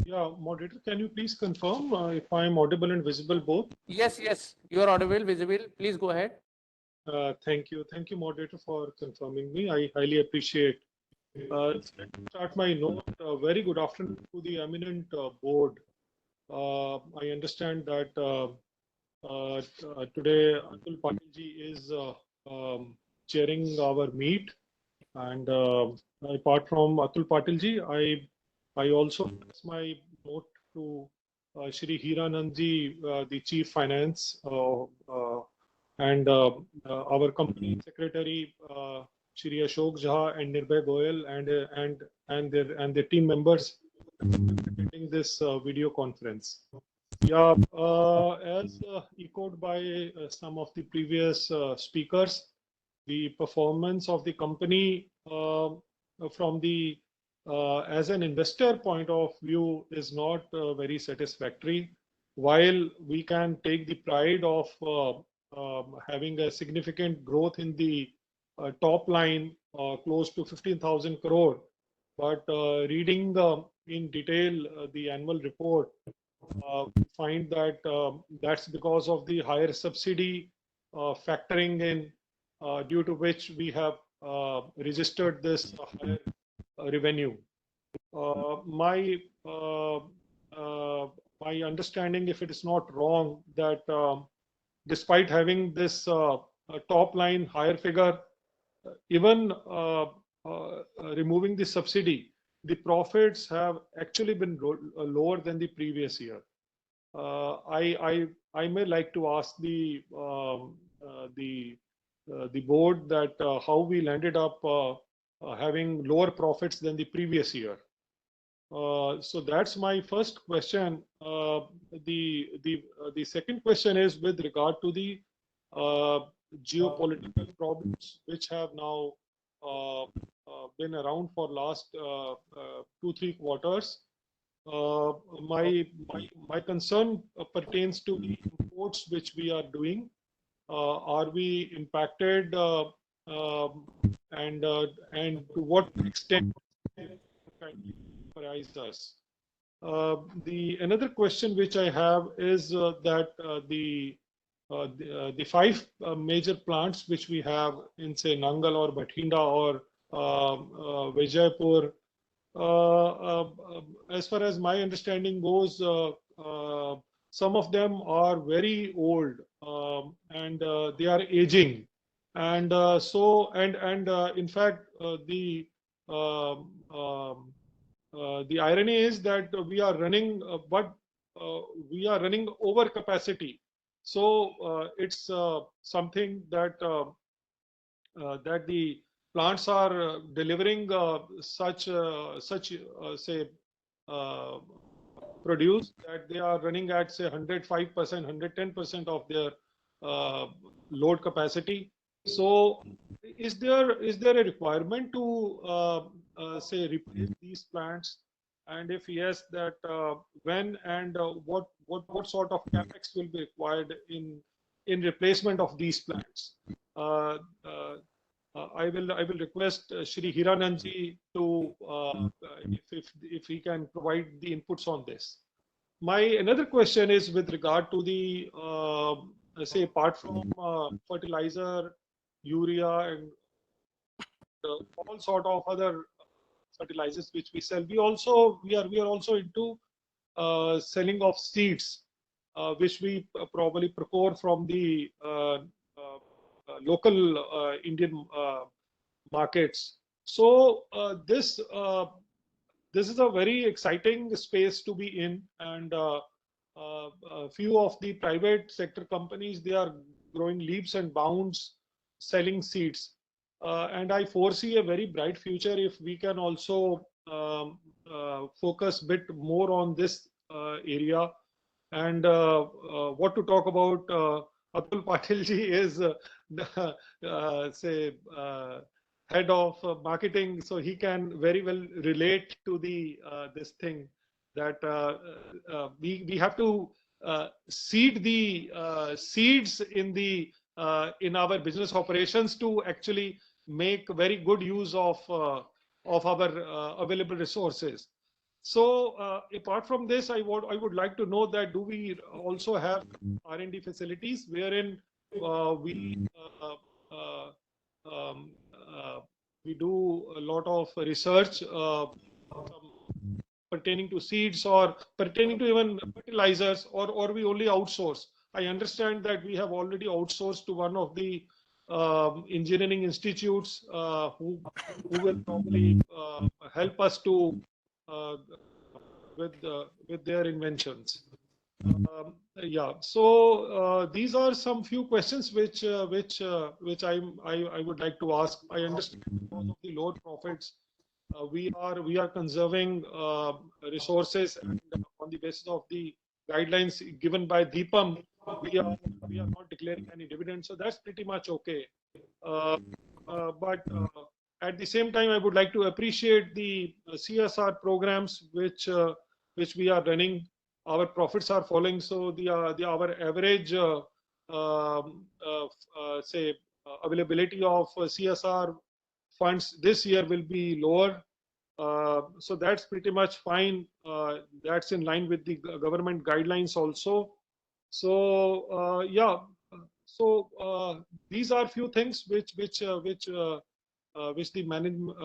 Yeah, moderator, can you please confirm if I am audible and visible both? Yes, yes, you are audible, visible. Please go ahead. Thank you, moderator, for confirming me. I highly appreciate. Let me start my note. Very good afternoon to the eminent board. I understand that today Atul Patil ji is chairing our meet, and apart from Atul Patil ji, I also pass my note to Shri Hiranand ji, the Chief Finance, and our company secretary, Shri Ashok Jha and Nirbhay Goyal, and their team members attending this video conference. Yeah, as echoed by some of the previous speakers, the performance of the company from the as an investor point of view is not very satisfactory. While we can take the pride of having a significant growth in the top line, close to 15,000 crore, but reading in detail the annual report, we find that that's because of the higher subsidy factoring in, due to which we have registered this higher revenue. My understanding, if it is not wrong, that despite having this top line higher figure, even removing the subsidy, the profits have actually been lower than the previous year. I may like to ask the board that how we landed up having lower profits than the previous year. So that's my first question. The second question is with regard to the geopolitical problems which have now been around for last 2-3 quarters. My concern pertains to the imports which we are doing. Are we impacted, and to what extent surprise us? Another question which I have is that the 5 major plants which we have in, say, Nangal or Bathinda or Vijaypur, as far as my understanding goes, some of them are very old, and they are aging, and in fact the irony is that we are running, but we are running over capacity. So it's something that that the plants are delivering such say produce that they are running at, say, 105%, 110% of their load capacity. So is there a requirement to say replace these plants, and if yes, that when and what sort of capex will be required in replacement of these plants? I will request Shri Hiranandji to if he can provide the inputs on this. My another question is with regard to the say apart from fertilizer, urea, and all sort of other fertilizers which we sell. We are also into selling of seeds, which we probably procure from the local Indian markets. So this is a very exciting space to be in, and a few of the private sector companies, they are growing leaps and bounds selling seeds. And I foresee a very bright future if we can also focus a bit more on this area. And what to talk about, Atul Patil ji is the, say, head of marketing, so he can very well relate to the this thing that we have to seed the seeds in our business operations to actually make very good use of our available resources. So apart from this, I would like to know that do we also have R&D facilities wherein we do a lot of research pertaining to seeds or pertaining to even fertilizers, or we only outsource. I understand that we have already outsourced to one of the engineering institutes who will probably help us to with their inventions. Yeah, so these are some few questions which I would like to ask. I understand because of the lower profits, we are conserving resources, and on the basis of the guidelines given by DIPAM, we are not declaring any dividends, so that's pretty much okay. But at the same time, I would like to appreciate the CSR programs which we are running. Our profits are falling, so our average say availability of CSR funds this year will be lower. So that's pretty much fine. That's in line with the government guidelines also. So yeah, so these are few things which the management,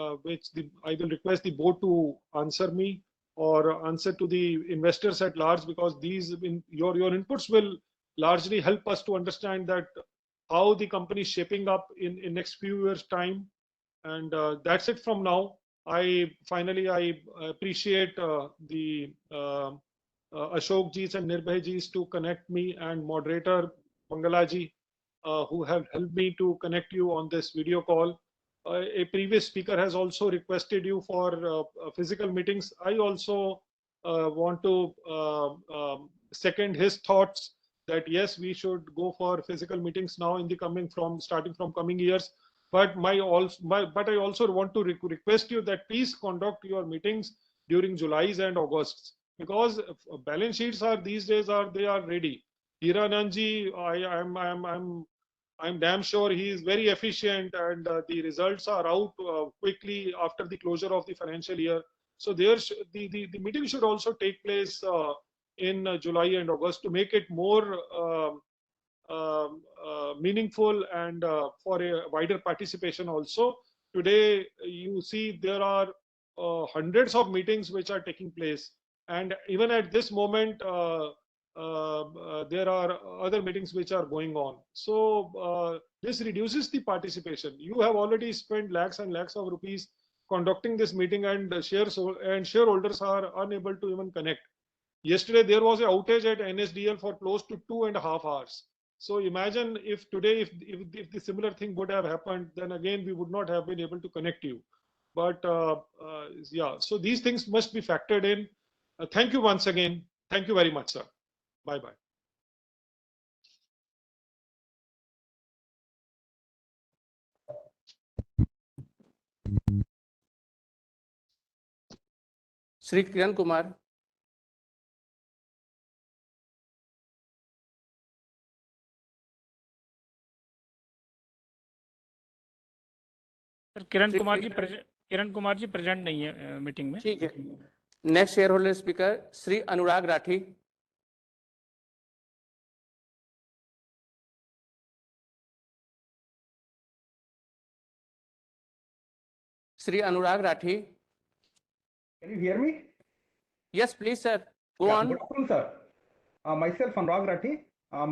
I will request the board to answer me or answer to the investors at large, because these your inputs will largely help us to understand that how the company is shaping up in next few years time. And that's it from now. I appreciate the Ashok ji's and Nirbhay ji's to connect me, and moderator Mangala ji who have helped me to connect you on this video call. A previous speaker has also requested you for physical meetings. I also want to second his thoughts that yes, we should go for physical meetings now in the starting from coming years. But I also want to request you that please conduct your meetings during July's and August's, because balance sheets are these days they are ready. Hiranandji, I'm damn sure he is very efficient, and the results are out quickly after the closure of the financial year. So the meeting should also take place in July and August to make it more meaningful and for a wider participation also. Today, you see there are hundreds of meetings which are taking place, and even at this moment, there are other meetings which are going on. So this reduces the participation. You have already spent lakhs and lakhs of rupees conducting this meeting, and shareholders are unable to even connect. Yesterday, there was an outage at NSDL for close to 2.5 hours. So imagine if today, if the similar thing would have happened, then again, we would not have been able to connect you. But yeah, so these things must be factored in. Thank you once again. Thank you very much, sir. Bye-bye. Sri Kiran Kumar. Sir Kiran Kumar ji present नहीं है meeting में। ठीक है। Next shareholder speaker Shri Anurag Rathi. Sri Anurag Rathi. Can you hear me? Yes, please, sir. Go on. Good afternoon, sir. Myself, Anurag Rathi.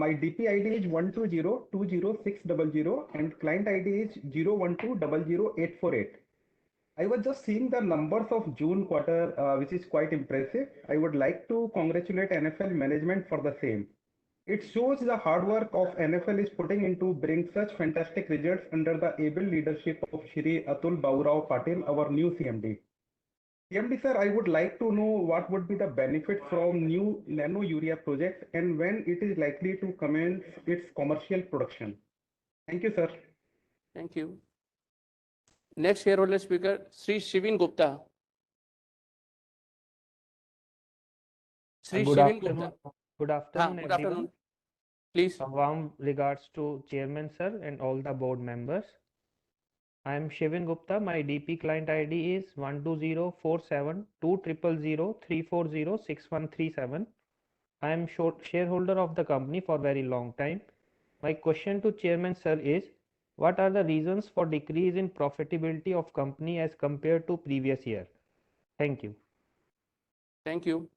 My DP ID is 120200600 and client ID is 012000848. I was just seeing the numbers of June quarter, which is quite impressive. I would like to congratulate NFL management for the same. It shows the hard work of NFL is putting into bring such fantastic results under the able leadership of Shri Atul Baurao Patil, our new CMD. CMD sir, I would like to know what would be the benefit from new nano urea project and when it is likely to commence its commercial production. Thank you, sir. Thank you. Next shareholder speaker, Sri Shivin Gupta. Sri Shivin Gupta. Good afternoon, Good afternoon. Please. A warm regards to Chairman sir and all the board members. I am Shivin Gupta. My DP client ID is 12047200003406137. I am shareholder of the company for very long time. My question to Chairman sir is, what are the reasons for decrease in profitability of company as compared to previous year? Thank you. Thank you.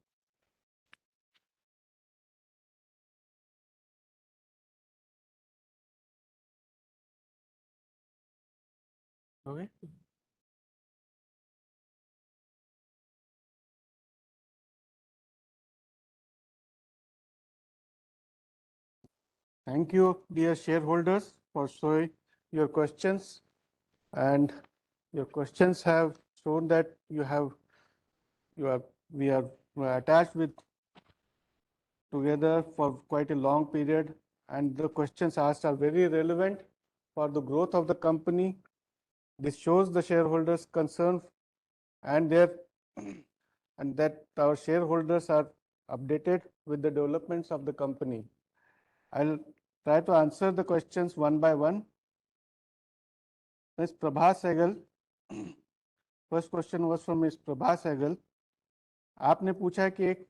Okay. Thank you, dear shareholders, for showing your questions, and your questions have shown that we are attached with together for quite a long period, and the questions asked are very relevant for the growth of the company. This shows the shareholders' concern and that our shareholders are updated with the developments of the company. I'll try to answer the questions one by one. Ms. Prabha Sehgal, first question was from Ms. Prabha Sehgal. आपने पूछा कि एक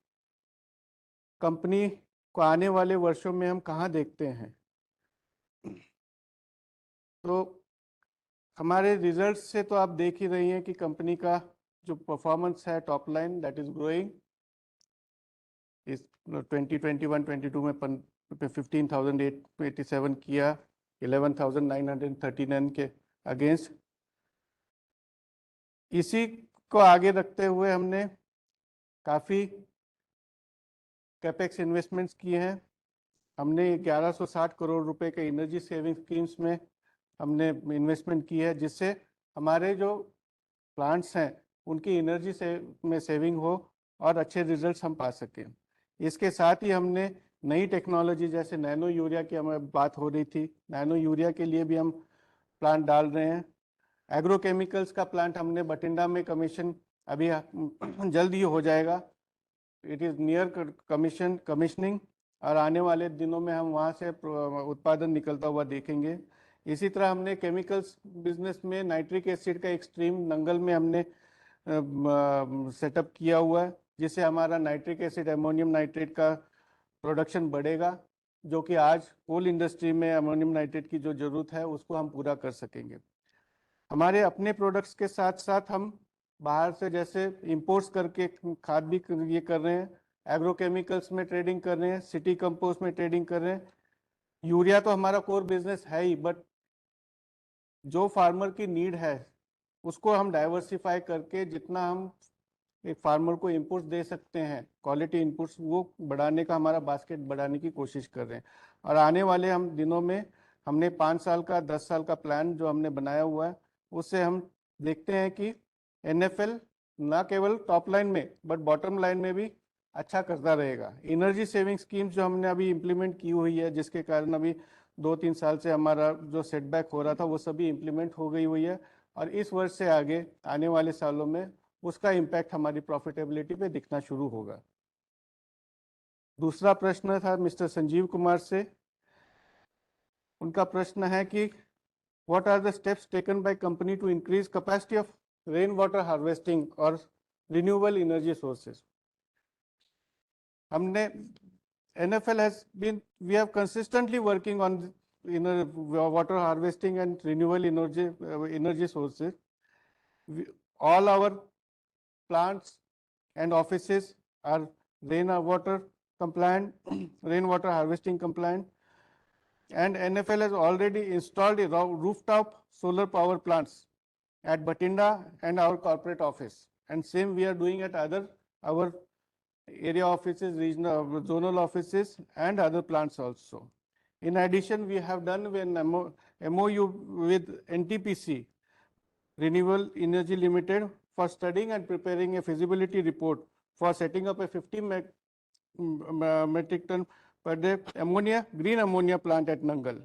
company को आने वाले वर्षों में हम कहाँ देखते हैं। तो हमारे रिजल्ट्स से तो आप देख ही रही हैं कि कंपनी का जो परफॉर्मेंस है top line that is growing. इस 2021-22 में 15,887 किया, 11,939 के अगेंस्ट। इसी को आगे रखते हुए हमने काफ़ी कैपेक्स इन्वेस्टमेंट्स किए हैं। हमने 1160 करोड़ रुपए के एनर्जी सेविंग स्कीम्स में हमने इन्वेस्टमेंट की है, जिससे हमारे जो प्लांट्स हैं उनकी एनर्जी में सेविंग हो और अच्छे रिजल्ट्स हम पा सकें। इसके साथ ही हमने नई टेक्नोलॉजी जैसे नैनो यूरिया की हमें बात हो रही थी, नैनो यूरिया के लिए भी हम प्लांट डाल रहे हैं। एग्रोकेमिकल्स का प्लांट हमने बठिंडा में कमीशन अभी जल्द ही हो जाएगा। इट इज़ नियर कमीशनिंग और आने वाले दिनों में हम वहाँ से उत्पादन निकलता हुआ देखेंगे। इसी तरह हमने केमिकल्स बिजनेस में नाइट्रिक एसिड का एक स्ट्रीम नंगल में हमने सेटअप किया हुआ है, जिससे हमारा नाइट्रिक एसिड अमोनियम नाइट्रेट का प्रोडक्शन बढ़ेगा, जो कि आज कोल इंडस्ट्री में अमोनियम नाइट्रेट की जो ज़रूरत है उसको हम पूरा कर सकेंगे। हमारे अपने प्रोडक्ट्स के साथ साथ हम बाहर से जैसे इंपोर्ट्स करके खाद भी ये कर रहे हैं, एग्रोकेमिकल्स में ट्रेडिंग कर रहे हैं, सिटी कंपोस्ट में ट्रेडिंग कर रहे हैं। यूरिया तो हमारा कोर बिजनेस है ही, बट जो फार्मर की नीड है उसको हम डाइवर्सिफाई करके जितना हम एक फार्मर को इनपुट्स दे सकते हैं, क्वालिटी इनपुट्स, वो बढ़ाने का हमारा बास्केट बढ़ाने की कोशिश कर रहे हैं। और आने वाले हम दिनों में हमने 5 साल का 10 साल का प्लान जो हमने बनाया हुआ है, उससे हम देखते हैं कि NFL ना केवल टॉप लाइन में बट बॉटम लाइन में भी अच्छा करता रहेगा। एनर्जी सेविंग स्कीम्स जो हमने अभी इम्प्लीमेंट की हुई है, जिसके कारण अभी 2-3 साल से हमारा जो सेटबैक हो रहा था वो सभी इम्प्लीमेंट हो गई हुई है, और इस वर्ष से आगे आने वाले सालों में उसका इम्पैक्ट हमारी प्रॉफिटेबिलिटी पे दिखना शुरू होगा। दूसरा प्रश्न था मिस्टर संजीव कुमार से। उनका प्रश्न है कि what are the steps taken by company to increase capacity of rainwater harvesting or renewable energy sources? हमने NFL has been, we have consistently working on water harvesting and renewable energy sources. All our plants and offices are rainwater compliant, rainwater harvesting compliant, and NFL has already installed a rooftop solar power plants at Batinda and our corporate office. And same we are doing at our area offices, regional, zonal offices, and other plants also. In addition, we have done an MOU with NTPC, Renewable Energy Limited, for studying and preparing a feasibility report for setting up a 50 metric ton per day green ammonia plant at Nangal.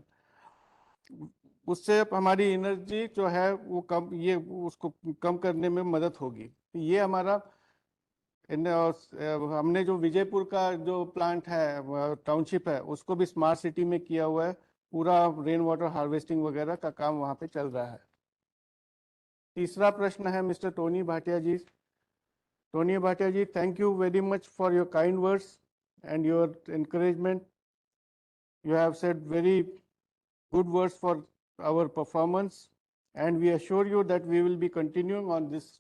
उससे हमारी energy जो है वो कम, ये उसको कम करने में मदद होगी. ये हमारा हमने जो विजयपुर का जो प्लांट है, टाउनशिप है, उसको भी स्मार्ट सिटी में किया हुआ है. पूरा रेन वाटर हार्वेस्टिंग वगैरह का काम वहाँ पे चल रहा है. तीसरा प्रश्न है mister Tony Bhatia ji. Tony Bhatia ji, thank you very much for your kind words and your encouragement. You have said very good words for our performance, and we assure you that we will be continuing on this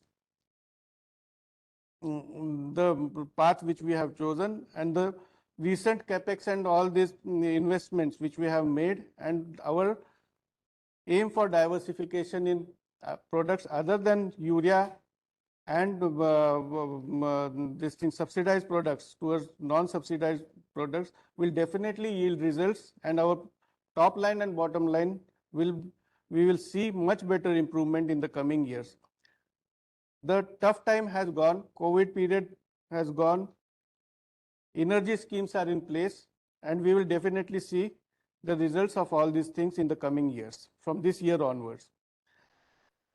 the path which we have chosen, and the recent capex and all these investments which we have made, and our aim for diversification in products other than urea and this thing subsidized products towards non-subsidized products will definitely yield results, and our top line and bottom line we will see much better improvement in the coming years. The tough time has gone, COVID period has gone, energy schemes are in place, and we will definitely see the results of all these things in the coming years from this year onwards.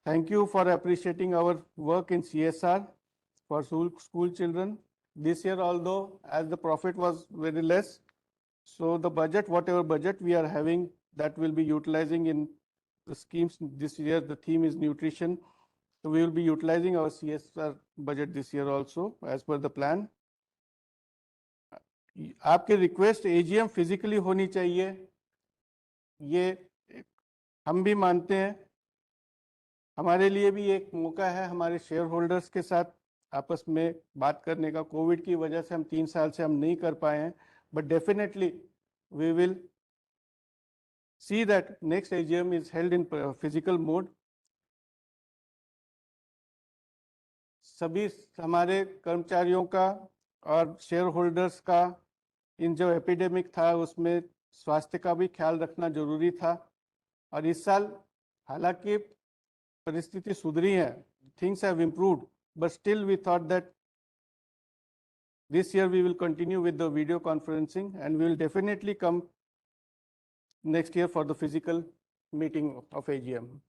Thank you for appreciating our work in CSR for school children. This year, although as the profit was very less, so the budget, whatever budget we are having, that will be utilizing in the schemes this year. The theme is nutrition. So we will be utilizing our CSR budget this year also as per the plan. आपके request AGM physically होनी चाहिए, ये हम भी मानते हैं. हमारे लिए भी एक मौका है हमारे शेयर होल्डर्स के साथ आपस में बात करने का. कोविड की वजह से हम 3 साल से हम नहीं कर पाए हैं, but definitely we will see that next AGM is held in physical mode. सभी हमारे कर्मचारियों का और शेयर होल्डर्स का इन जो एपिडेमिक था उसमें स्वास्थ्य का भी ख्याल रखना जरूरी था. और इस साल हालांकि परिस्थिति सुधरी है, things have improved, but still we thought that this year we will continue with the video conferencing, and we will definitely come next year for the physical meeting of AGM.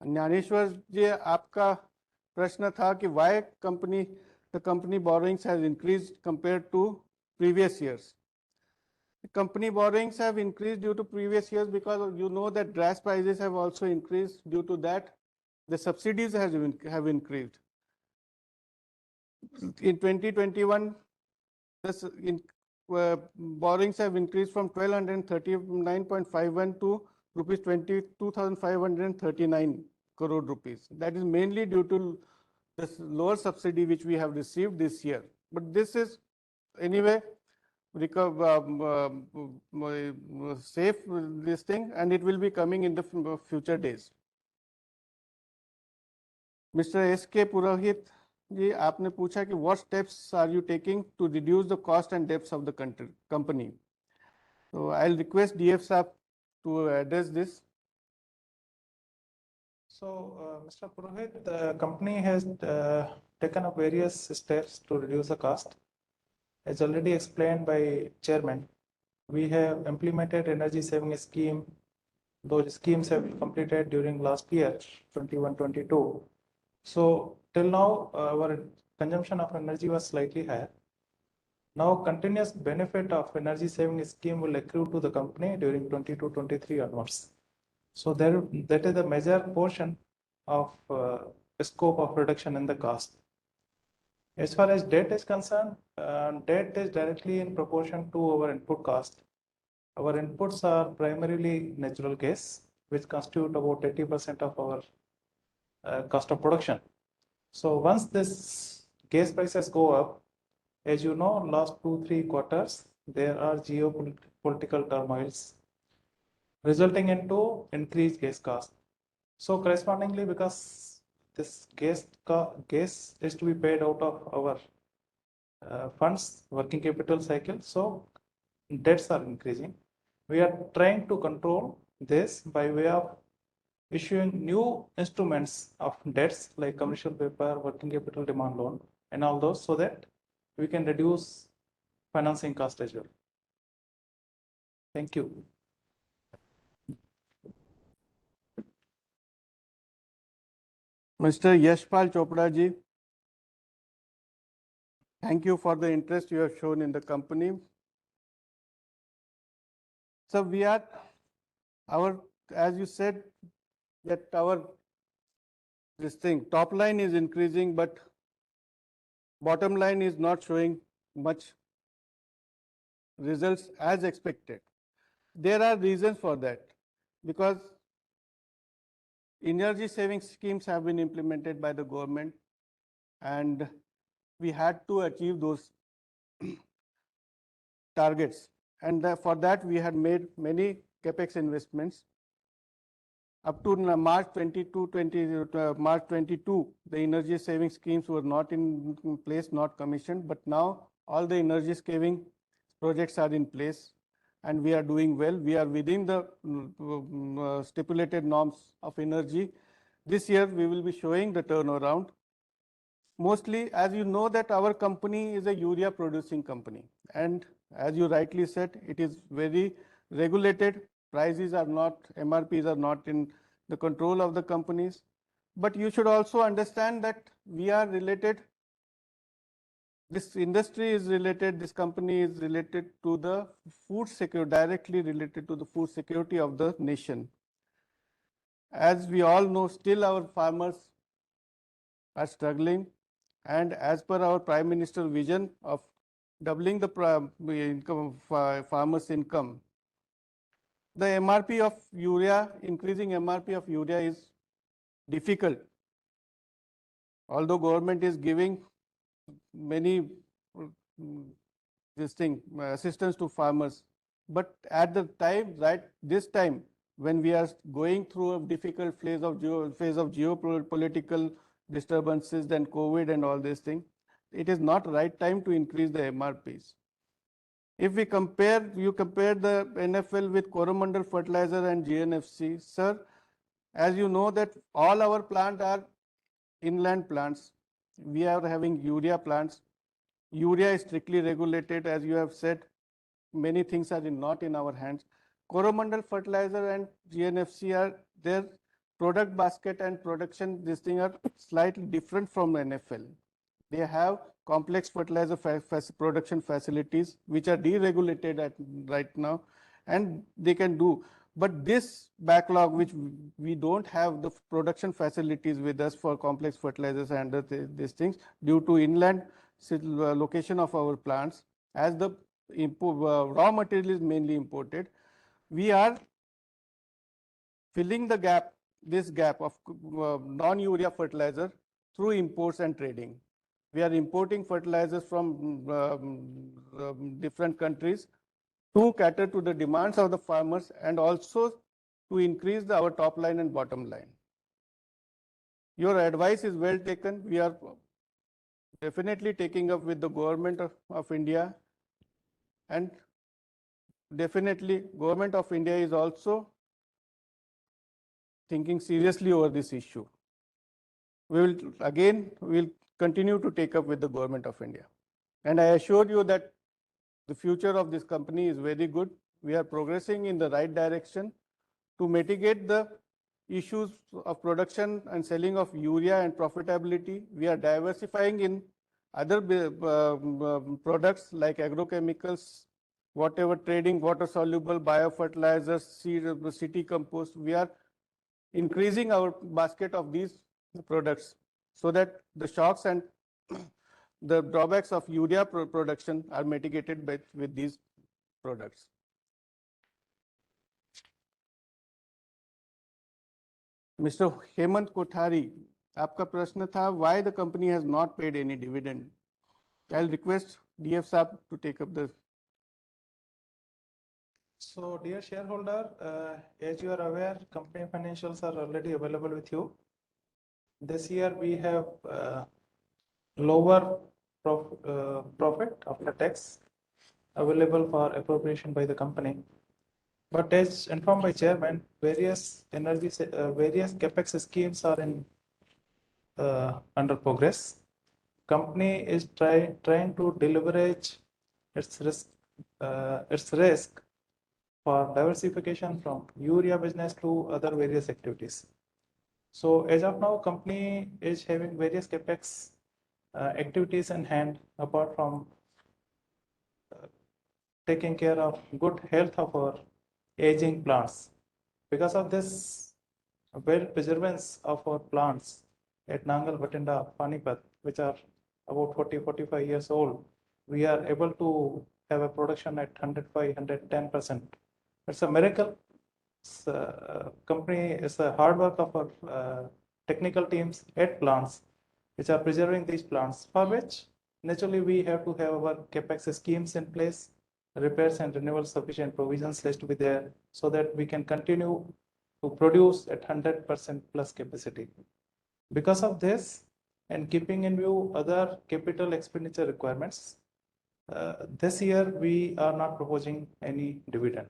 Dnyaneshwar जी, आपका प्रश्न था कि why the company borrowings has increased compared to previous years. The company borrowings have increased due to previous years because you know that gas prices have also increased. Due to that, the subsidies have increased. In 2021, borrowings have increased from 1239.51 to rupees 22,539 crore rupees. That is mainly due to the lower subsidy which we have received this year. But this is anyway safe this thing, and it will be coming in the future days. Mr. S.K. Purohit जी, आपने पूछा कि what steps are you taking to reduce the cost and debts of the company? So I'll request DF Saab to address this. So, Mr. Purohit, the company has taken up various steps to reduce the cost. As already explained by Chairman, we have implemented energy saving scheme. Those schemes have been completed during last year, 21-22. So till now, our consumption of energy was slightly higher. Now, continuous benefit of energy saving scheme will accrue to the company during 22-23 onwards. So that is the major portion of scope of reduction in the cost. As far as debt is concerned, debt is directly in proportion to our input cost. Our inputs are primarily natural gas, which constitute about 80% of our cost of production. So once this gas prices go up, as you know, last 2-3 quarters, there are geopolitical turmoils resulting into increased gas cost. So correspondingly, because this gas is to be paid out of our funds, working capital cycle, so debts are increasing. We are trying to control this by way of issuing new instruments of debts like commercial paper, working capital demand loan, and all those, so that we can reduce financing cost as well. Thank you. Mr. Yashpal Chopra ji, thank you for the interest you have shown in the company. So we are, as you said, that our top line is increasing, but bottom line is not showing much results as expected. There are reasons for that, because energy saving schemes have been implemented by the government, and we had to achieve those targets. And for that, we had made many capex investments. Up to March 22, the energy saving schemes were not in place, not commissioned. But now all the energy saving projects are in place, and we are doing well. We are within the stipulated norms of energy. This year, we will be showing the turnaround. Mostly, as you know, that our company is a urea producing company. And as you rightly said, it is very regulated. Prices are not, MRPs are not in the control of the companies. But you should also understand that we are related, this industry is related, this company is related to the food security, directly related to the food security of the nation. As we all know, still our farmers are struggling. And as per our Prime Minister's vision of doubling the income of farmers' income, the MRP of urea, increasing MRP of urea is difficult. Although government is giving many assistance to farmers, but at the time, this time, when we are going through a difficult phase of geopolitical disturbances, then COVID and all these things, it is not right time to increase the MRPs. If we compare, you compare the NFL with Coromandel Fertilizer and GNFC, sir, as you know that all our plants are inland plants. We are having urea plants. Urea is strictly regulated, as you have said. Many things are not in our hands. Coromandel Fertilizer and GNFC are their product basket and production, this thing are slightly different from NFL. They have complex fertilizer production facilities which are deregulated right now, and they can do. But this backlog, which we don't have the production facilities with us for complex fertilizers and these things, due to inland location of our plants, as the raw material is mainly imported, we are filling the gap, this gap of non-urea fertilizer through imports and trading. We are importing fertilizers from different countries to cater to the demands of the farmers and also to increase our top line and bottom line. Your advice is well taken. We are definitely taking up with the government of India, and definitely government of India is also thinking seriously over this issue. We will continue to take up with the government of India. And I assure you that the future of this company is very good. We are progressing in the right direction to mitigate the issues of production and selling of urea and profitability. We are diversifying in other products like agrochemicals, whatever trading, water soluble, biofertilizers, city compost, we are increasing our basket of these products so that the shocks and the drawbacks of urea production are mitigated with these products. Mr. Hemant Kothari, आपका प्रश्न था why the company has not paid any dividend. I'll request DF Saab to take up the. So, dear shareholder, as you are aware, company financials are already available with you. This year we have lower profit after tax available for appropriation by the company. But as informed by chairman, various capex schemes are under progress. Company is trying to deleverage its risk for diversification from urea business to other various activities. So as of now, company is having various capex activities in hand apart from taking care of good health of our aging plants. Because of this well preservance of our plants at Nangal, Bathinda, Panipat, which are about 40-45 years old, we are able to have a production at 105-110%. It's a miracle. Company is a hard work of our technical teams at plants which are preserving these plants, for which naturally we have to have our capex schemes in place, repairs and renewal sufficient provisions has to be there so that we can continue to produce at 100% plus capacity. Because of this and keeping in view other capital expenditure requirements, this year we are not proposing any dividend.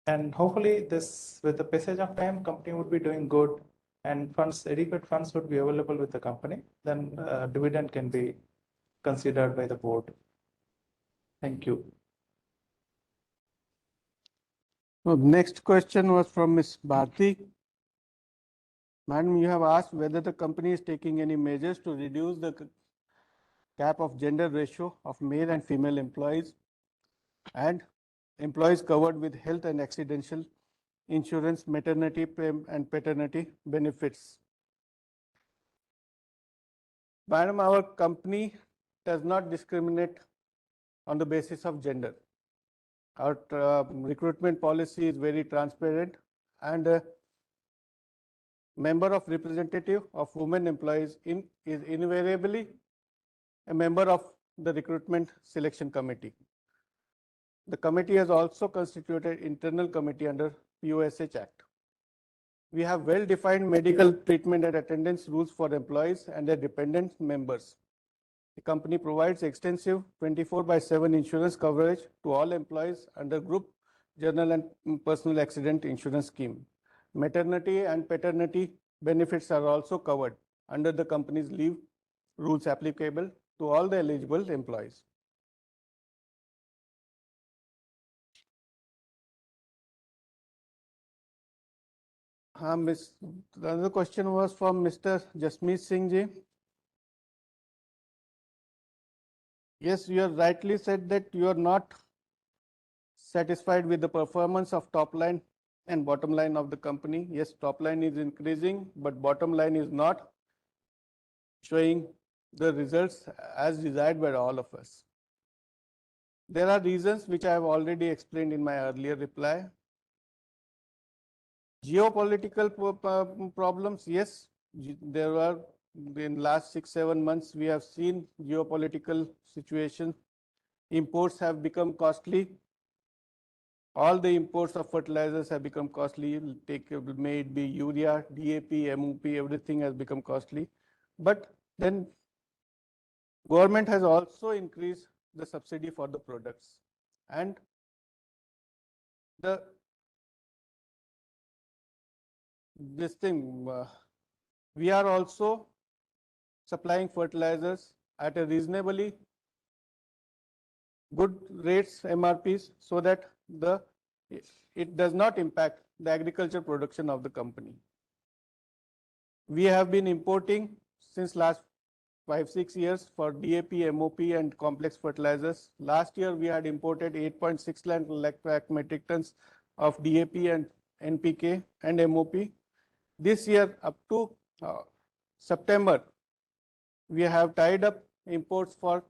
And hopefully this, with the passage of time, company would be doing good and adequate funds would be available with the company, then dividend can be considered by the board. Thank you. Next question was from Ms. Bharti. Madam, you have asked whether the company is taking any measures to reduce the gap of gender ratio of male and female employees and employees covered with health and accidental insurance, maternity and paternity benefits. Madam, our company does not discriminate on the basis of gender. Our recruitment policy is very transparent, and a member of representative of women employees is invariably a member of the recruitment selection committee. The committee has also constituted internal committee under POSH Act. We have well-defined medical treatment and attendance rules for employees and their dependent members. The company provides extensive 24/7 insurance coverage to all employees under group, general and personal accident insurance scheme. Maternity and paternity benefits are also covered under the company's leave rules applicable to all the eligible employees. The other question was from Mr. Jasmeet Singh ji. Yes, you have rightly said that you are not satisfied with the performance of top line and bottom line of the company. Yes, top line is increasing, but bottom line is not showing the results as desired by all of us. There are reasons which I have already explained in my earlier reply. Geopolitical problems, yes, there were in last 6-7 months we have seen geopolitical situation. Imports have become costly. All the imports of fertilizers have become costly. May it be urea, DAP, MOP, everything has become costly. But then government has also increased the subsidy for the products, and we are also supplying fertilizers at a reasonably good rates, MRPs, so that it does not impact the agriculture production of the company. We have been importing since last 5-6 years for DAP, MOP, and complex fertilizers. Last year, we had imported 8.6 lakh metric tons of DAP and NPK and MOP. This year, up to September, we have tied up imports for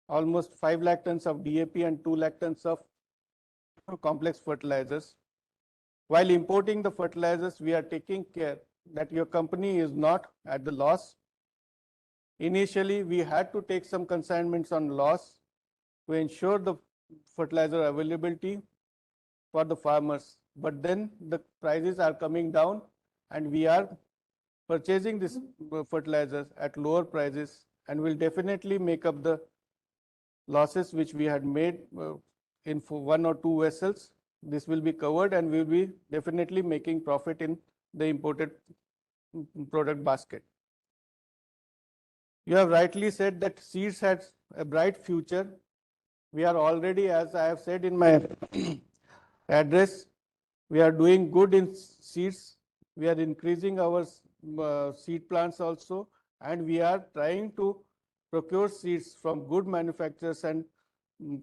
almost 5 lakh tons of DAP and 2 lakh tons of complex fertilizers. While importing the fertilizers, we are taking care that your company is not at the loss. Initially, we had to take some consignments on loss to ensure the fertilizer availability for the farmers. But then the prices are coming down and we are purchasing this fertilizers at lower prices and will definitely make up the losses which we had made in 1 or 2 vessels. This will be covered and we will be definitely making profit in the imported product basket. You have rightly said that seeds has a bright future. We are already, as I have said in my address, we are doing good in seeds. We are increasing our seed plants also, and we are trying to procure seeds from good manufacturers and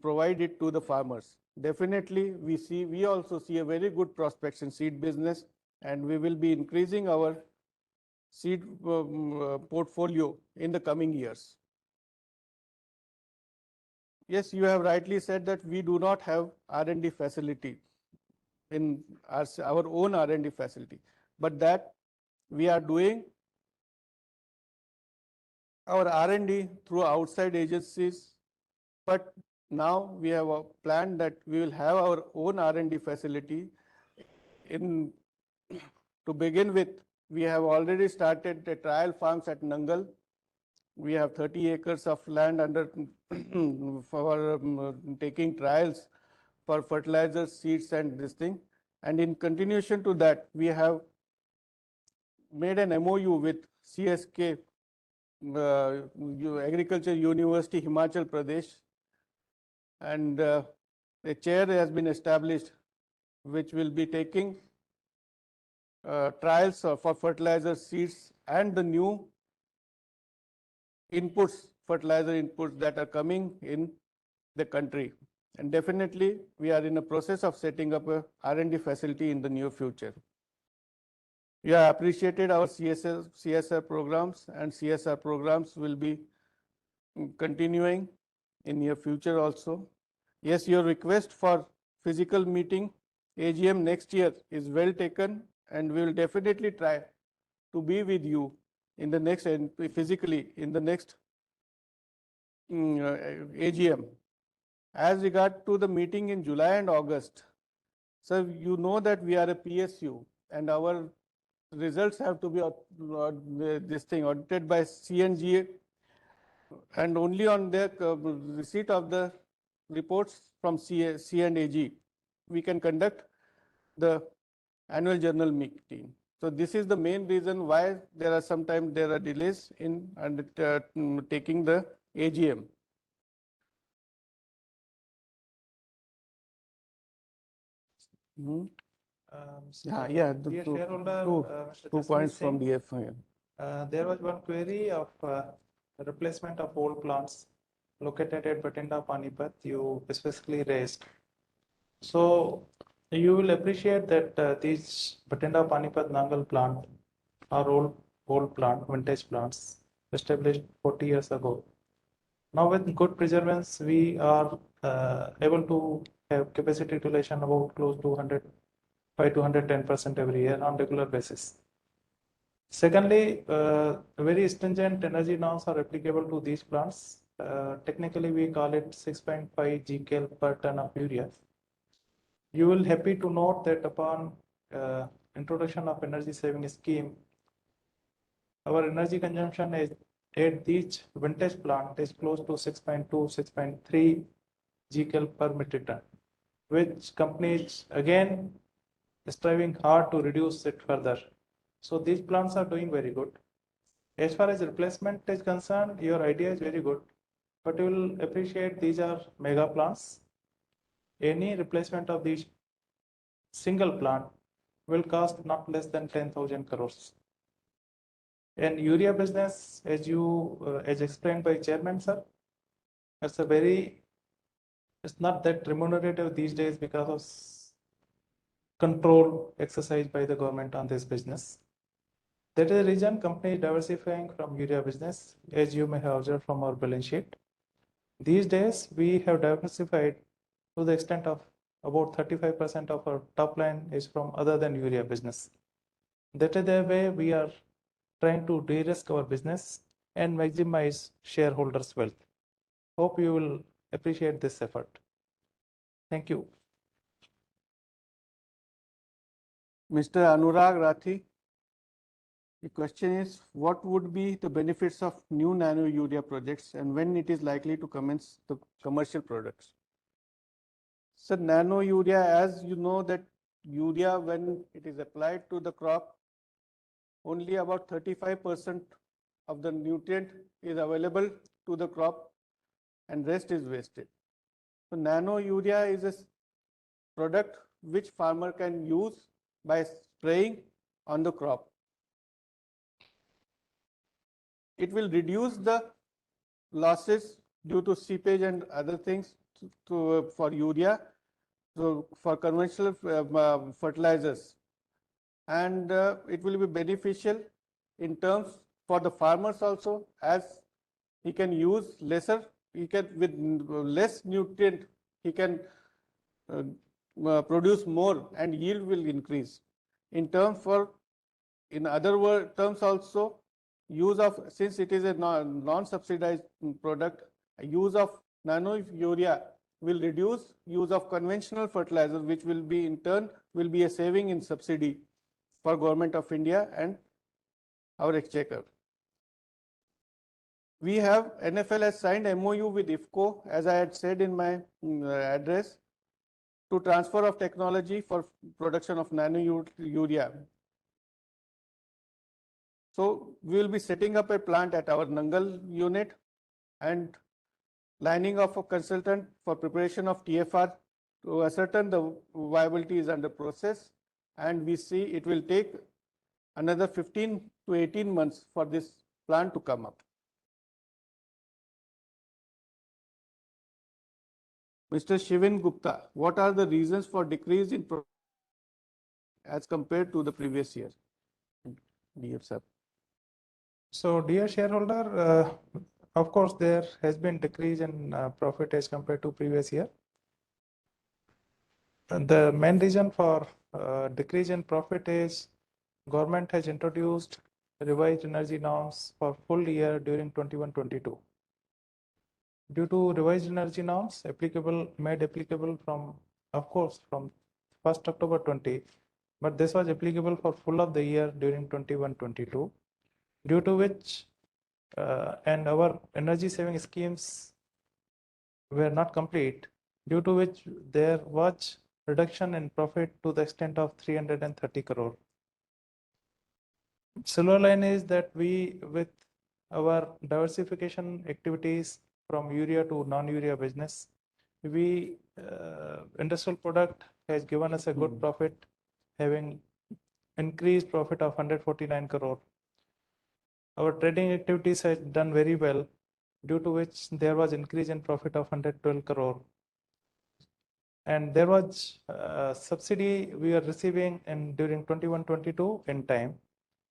provide it to the farmers. Definitely, we also see a very good prospects in seed business, and we will be increasing our seed portfolio in the coming years. Yes, you have rightly said that we do not have R&D facility in our own R&D facility, but that we are doing our R&D through outside agencies. But now we have a plan that we will have our own R&D facility. To begin with, we have already started the trial farms at Nangal. We have 30 acres of land under for taking trials for fertilizers, seeds, and this thing. And in continuation to that, we have made an MOU with CSK, Agriculture University, Himachal Pradesh, and a chair has been established which will be taking trials for fertilizer, seeds, and the new inputs, fertilizer inputs that are coming in the country. And definitely, we are in a process of setting up a R&D facility in the near future. We have appreciated our CSR programs, and CSR programs will be continuing in near future also. Yes, your request for physical meeting AGM next year is well taken, and we will definitely try to be with you in the next physically in the next AGM. As regard to the meeting in July and August, so you know that we are a PSU and our results have to be audited by CNGA, and only on the receipt of the reports from C&AG we can conduct the annual general meeting. So this is the main reason why there are delays in taking the AGM. Dear shareholder, Mr. 2 points from Singh, DF. there was one query of replacement of old plants located at Bathinda, Panipat, you specifically raised. So you will appreciate that these Bathinda, Panipat, Nangal plant are old plant, vintage plants established 40 years ago. Now with good preservance, we are able to have capacity utilization about close to 105 to 110% every year on regular basis. Secondly, very stringent energy norms are applicable to these plants. Technically, we call it 6.5 Gcal per ton of urea. You will happy to note that upon introduction of energy saving scheme, our energy consumption is at each vintage plant is close to 6.2, 6.3 Gcal per metric ton, which companies again striving hard to reduce it further. So these plants are doing very good. As far as replacement is concerned, your idea is very good, but you will appreciate these are mega plants. Any replacement of these single plant will cost not less than 10,000 crores. And urea business, as explained by Chairman sir, it's not that remunerative these days because of control exercised by the government on this business. That is the reason company is diversifying from urea business, as you may have observed from our balance sheet. These days, we have diversified to the extent of about 35% of our top line is from other than urea business. That is the way we are trying to de-risk our business and maximize shareholders' wealth. Hope you will appreciate this effort. Thank you. Mr. Anurag Rathi, the question is, what would be the benefits of new nano urea projects and when it is likely to commence the commercial products? So nano urea, as you know that urea, when it is applied to the crop, only about 35% of the nutrient is available to the crop and rest is wasted. So nano urea is a product which farmer can use by spraying on the crop. It will reduce the losses due to seepage and other things for urea, so for conventional fertilizers, and it will be beneficial in terms for the farmers also, as he can use lesser, he can with less nutrient, he can produce more and yield will increase. In other terms also, use of, since it is a non-subsidized product, use of nano urea will reduce use of conventional fertilizer, which will be in turn will be a saving in subsidy for Government of India and our exchequer. We have NFL has signed MOU with IFCO, as I had said in my address, to transfer of technology for production of nano urea. So we will be setting up a plant at our Nangal unit and lining of a consultant for preparation of TFR to ascertain the viability is under process, and we see it will take another 15 to 18 months for this plant to come up. Mr. Shivin Gupta, what are the reasons for decrease in as compared to the previous year? Dear sir. So, dear shareholder, of course, there has been decrease in profit as compared to previous year. The main reason for decrease in profit is government has introduced revised energy norms for full year during 21-22. Due to revised energy norms made applicable from, of course, from 1st October 20, but this was applicable for full of the year during 21-22, due to which and our energy saving schemes were not complete, due to which there was reduction in profit to the extent of 330 crore. Silver line is that we, with our diversification activities from urea to non-urea business, we industrial product has given us a good profit, having increased profit of 149 crore. Our trading activities has done very well, due to which there was increase in profit of 112 crore. And there was subsidy we are receiving during 21-22 in time,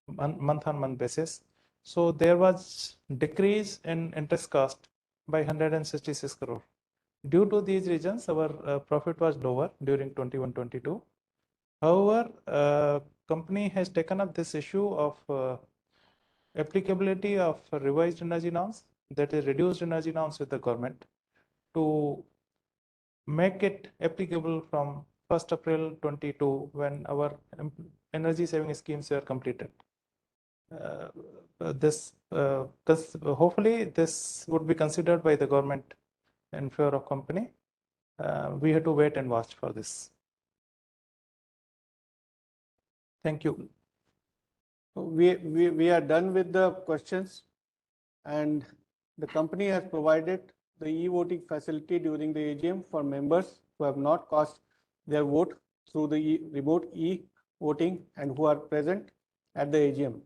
month on month basis. So there was decrease in interest cost by 166 crore. Due to these reasons, our profit was lower during 21-22. However, company has taken up this issue of applicability of revised energy norms, that is reduced energy norms with the government, to make it applicable from 1st April 22 when our energy saving schemes were completed. Hopefully this would be considered by the government in favor of company. We have to wait and watch for this. Thank you. We are done with the questions, and the company has provided the e-voting facility during the AGM for members who have not cast their vote through the remote e-voting and who are present at the AGM.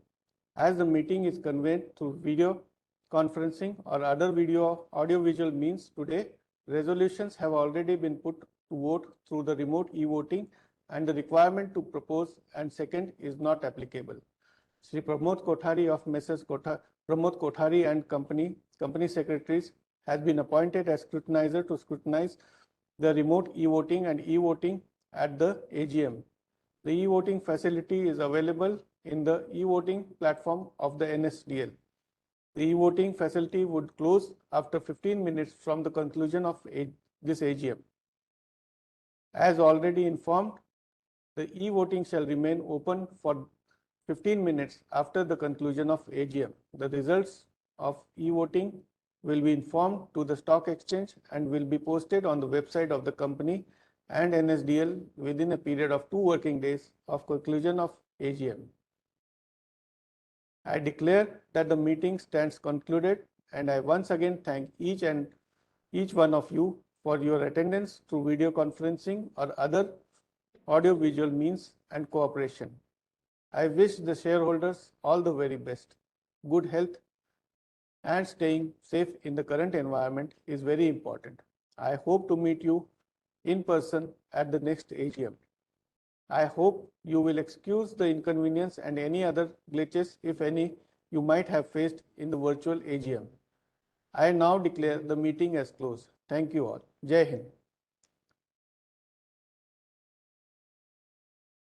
As the meeting is conveyed through video conferencing or other audio-visual means today, resolutions have already been put to vote through the remote e-voting and the requirement to propose and second is not applicable. Shri Pramod Kothari of Messrs. Pramod Kothari and Company Secretaries has been appointed as scrutinizer to scrutinize the remote e-voting and e-voting at the AGM. The e-voting facility is available in the e-voting platform of the NSDL. The e-voting facility would close after 15 minutes from the conclusion of this AGM. As already informed, the e-voting shall remain open for 15 minutes after the conclusion of AGM. The results of e-voting will be informed to the stock exchange and will be posted on the website of the company and NSDL within a period of 2 working days of conclusion of AGM. I declare that the meeting stands concluded and I once again thank each one of you for your attendance through video conferencing or other audio-visual means and cooperation. I wish the shareholders all the very best. Good health and staying safe in the current environment is very important. I hope to meet you in person at the next AGM. I hope you will excuse the inconvenience and any other glitches, if any, you might have faced in the virtual AGM. I now declare the meeting as closed. Thank you all. Jai Hind.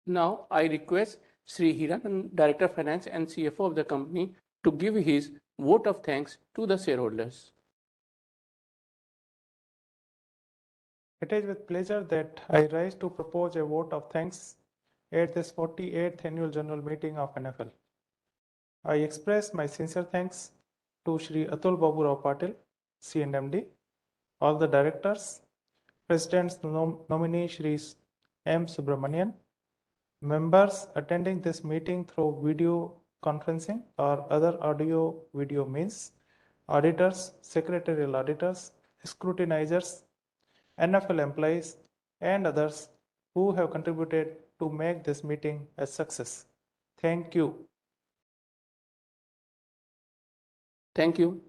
Now I request Sri Hiran, Director of Finance and CFO of the company, to give his vote of thanks to the shareholders. It is with pleasure that I rise to propose a vote of thanks at this 48th Annual General Meeting of NFL. I express my sincere thanks to Shri Atul Babu Rao Patil, CNMD, all the directors, President's nominee Shri M. Subramanian, members attending this meeting through video conferencing or other audio-video means, auditors, secretarial auditors, scrutinizers, NFL employees, and others who have contributed to make this meeting a success. Thank you. Thank you.